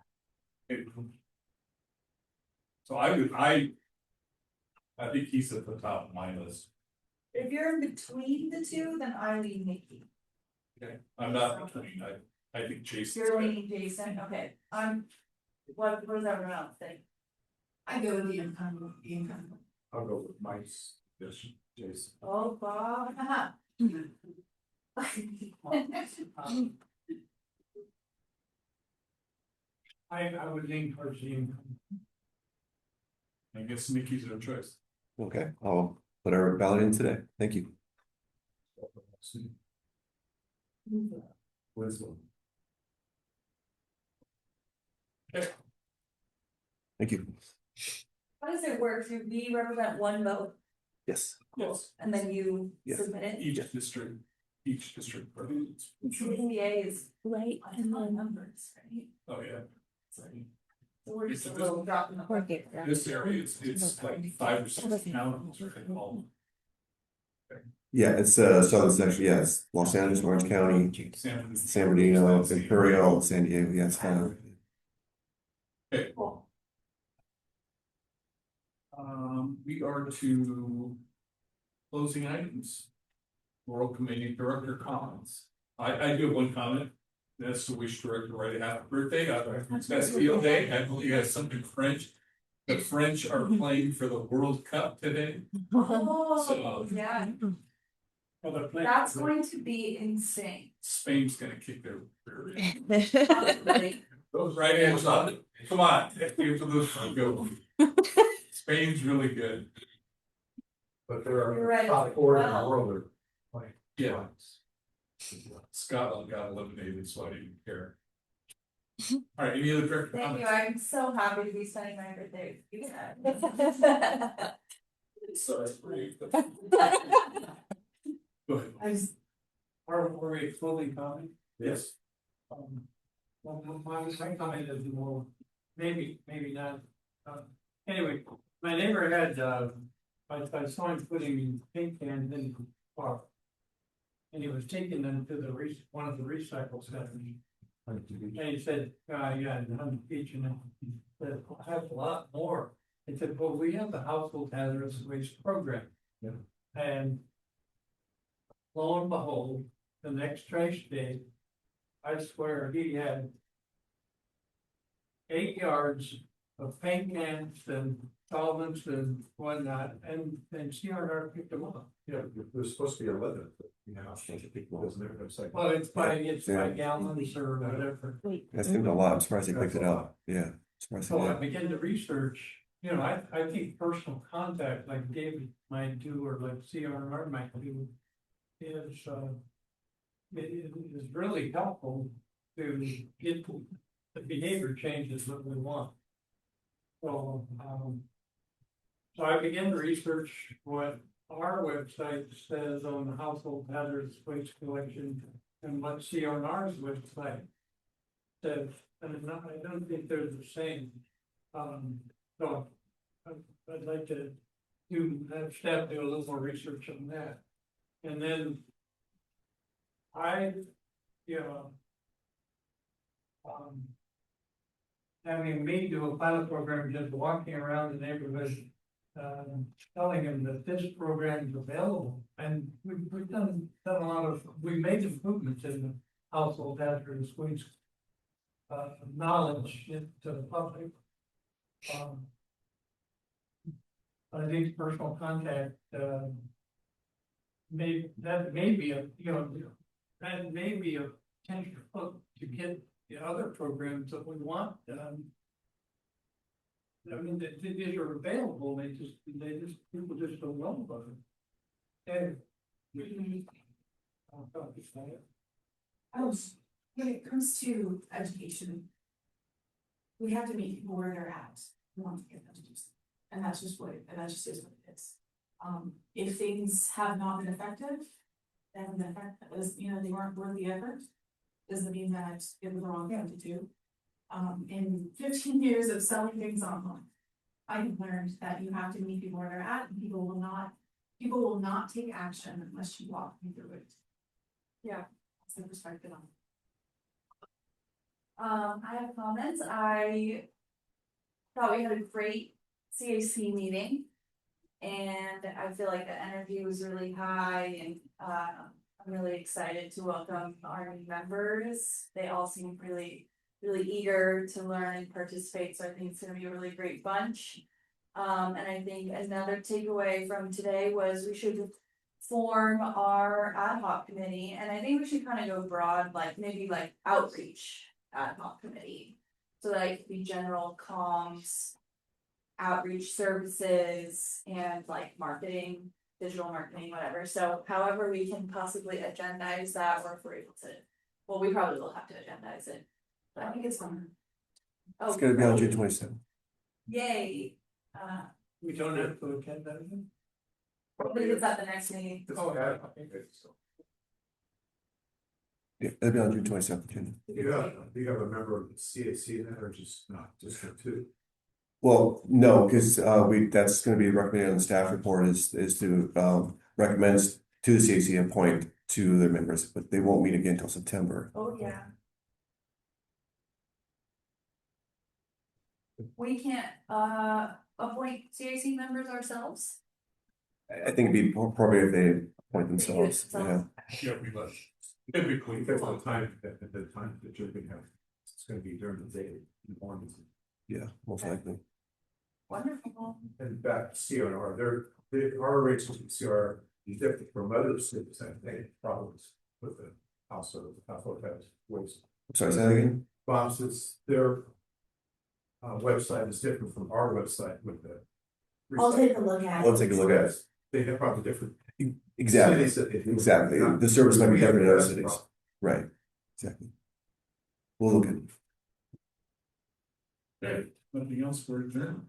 A: So I think he's at the top of my list.
G: If you're in between the two, then I lean Nikki.
A: Okay, I'm not between, I think Jason.
G: You're leaning Jason, okay, what does everyone else think?
H: I go with the incumbent,
F: I'll go with Mike's, Jason.
G: Oh, Bob.
E: I would lean towards the income.
A: I guess Nikki's our choice.
C: Okay, I'll put our ballot in today. Thank you.
F: Wisdom.
C: Thank you.
G: How does it work? Do we represent one vote
C: Yes.
A: Yes.
G: and then you
C: Yeah.
G: submit it?
A: Each district.
G: CBA is
B: Right,
G: a ton of numbers, right?
A: Oh, yeah.
G: So we're just a
A: It's
G: little drop in the bucket.
A: This area, it's like 5 or 6 counties are involved.
C: Yeah, it's southern section. Yeah, it's Los Angeles, Orange County, San Bernardino, Imperial, San Diego. Yeah, it's kind of.
A: Okay, cool. We are to closing items. World Committee Director comments. I do have one comment. That's to wish Director Wright a happy birthday. That's field day. I believe you have something French. The French are playing for the World Cup today.
G: Oh,
A: So-
G: yeah.
E: Well, the plan-
G: That's going to be insane.
A: Spain's gonna kick their rear end.
G: Honestly.
A: Those right hands up, come on, here's a little go. Spain's really good,
F: But there
G: You're
F: are
G: right,
F: top four in the
G: well.
F: world are playing.
A: yeah. Scotland got eliminated, so I didn't care. All right, any other direct
G: Thank you,
A: comments?
G: I'm so happy to be spending my birthday with you guys.
A: Sorry, Go ahead.
E: I just, are we fully coming?
A: Yes.
E: Well, my comment is more, maybe not. Anyway, my neighbor had, I saw him putting paint cans in the park. And he was taking them to the one of the recycle centers. And he said, yeah, I'm teaching them, but I have a lot more. He said, well, we have the household hazardous waste program.
F: Yeah.
E: And lo and behold, the next trash day, I swear he had 8 yards of paint cans and solvents and whatnot, and CRR picked them up.
F: Yeah, there's supposed to be a limit, but, you know, I think people doesn't ever have like.
E: Well, it's by
C: Yeah.
E: gallons or whatever.
C: That's been a lot. I'm surprised they picked it up. Yeah. Surprised they
E: So I
C: did.
E: began to research, you know, I think personal contact like David might do, or like CRR might do, is, it is really helpful to get the behavior changes that we want. So, so I began to research what our website says on the household hazardous waste collection and what CRNR's website says, and I don't think they're the same. So I'd like to have staff do a little more research on that. And then you know, having me do a pilot program, just walking around the neighborhood, telling them that this program is available, and we've done a lot of, we made improvements in the household hazardous waste knowledge to the public. I think personal contact, may be a, you know, that may be a potential hook to get the other programs that we want done. I mean, these are available, people just don't know about it. And.
H: When it comes to education, we have to meet people where they're at. We want to get them to do something. And that's just what it is what it is. If things have not been effective, then the fact that is, you know, they weren't worth the effort, doesn't mean that it was the wrong thing to do. In 15 years of selling things online, I have learned that you have to meet people where they're at, and people will not take action unless you walk them through it. Yeah, that's the perspective on it.
G: I have comments. I thought we had a great CAC meeting. And I feel like the energy was really high, and I'm really excited to welcome our new members. They all seem really eager to learn and participate, so I think it's gonna be a really great bunch. And I think another takeaway from today was we should form our ad hoc committee, and I think we should kind of go broad, like maybe like outreach ad hoc committee. So that it could be general comms, outreach services, and like marketing, digital marketing, whatever. So however we can possibly agendize that, or if we're able to, well, we probably will have to agendize it. But I think it's fun. Oh,
C: It's gonna be on June
G: great.
C: 27th.
G: Yay,
E: We don't have to attend that again?
G: I think it's at the next meeting.
A: Oh, yeah, I think it's so.
C: Yeah, it'll be on June 27th. June.
F: Do you have a member of the CAC in that, or just not, just the two?
C: Well, no, because that's gonna be recommended on the staff report is to recommend to the CAC and appoint to their members, but they won't meet again until September.
G: Oh, yeah. We can't appoint CAC members ourselves?
C: I think it'd be appropriate if they appoint themselves, yeah.
G: themselves.
A: Yeah, we let, typically,
F: Because of the time, at the time that you're gonna have, it's gonna be during the day, in the mornings.
C: Yeah, most likely.
G: Wonderful.
F: And back to CRR, our arrangements with CRR It's different from other cities, I think, problems with the household waste.
C: Sorry, say that again?
F: Bob says their website is different from our website with the.
B: I'll take a look at
C: We'll
B: it.
C: take a look at it.
F: They have probably different.
C: Exactly,
F: cities that they do.
C: exactly. The service might be different in other cities. Right, exactly. We'll look at it.
A: Okay, nothing else for adjournment?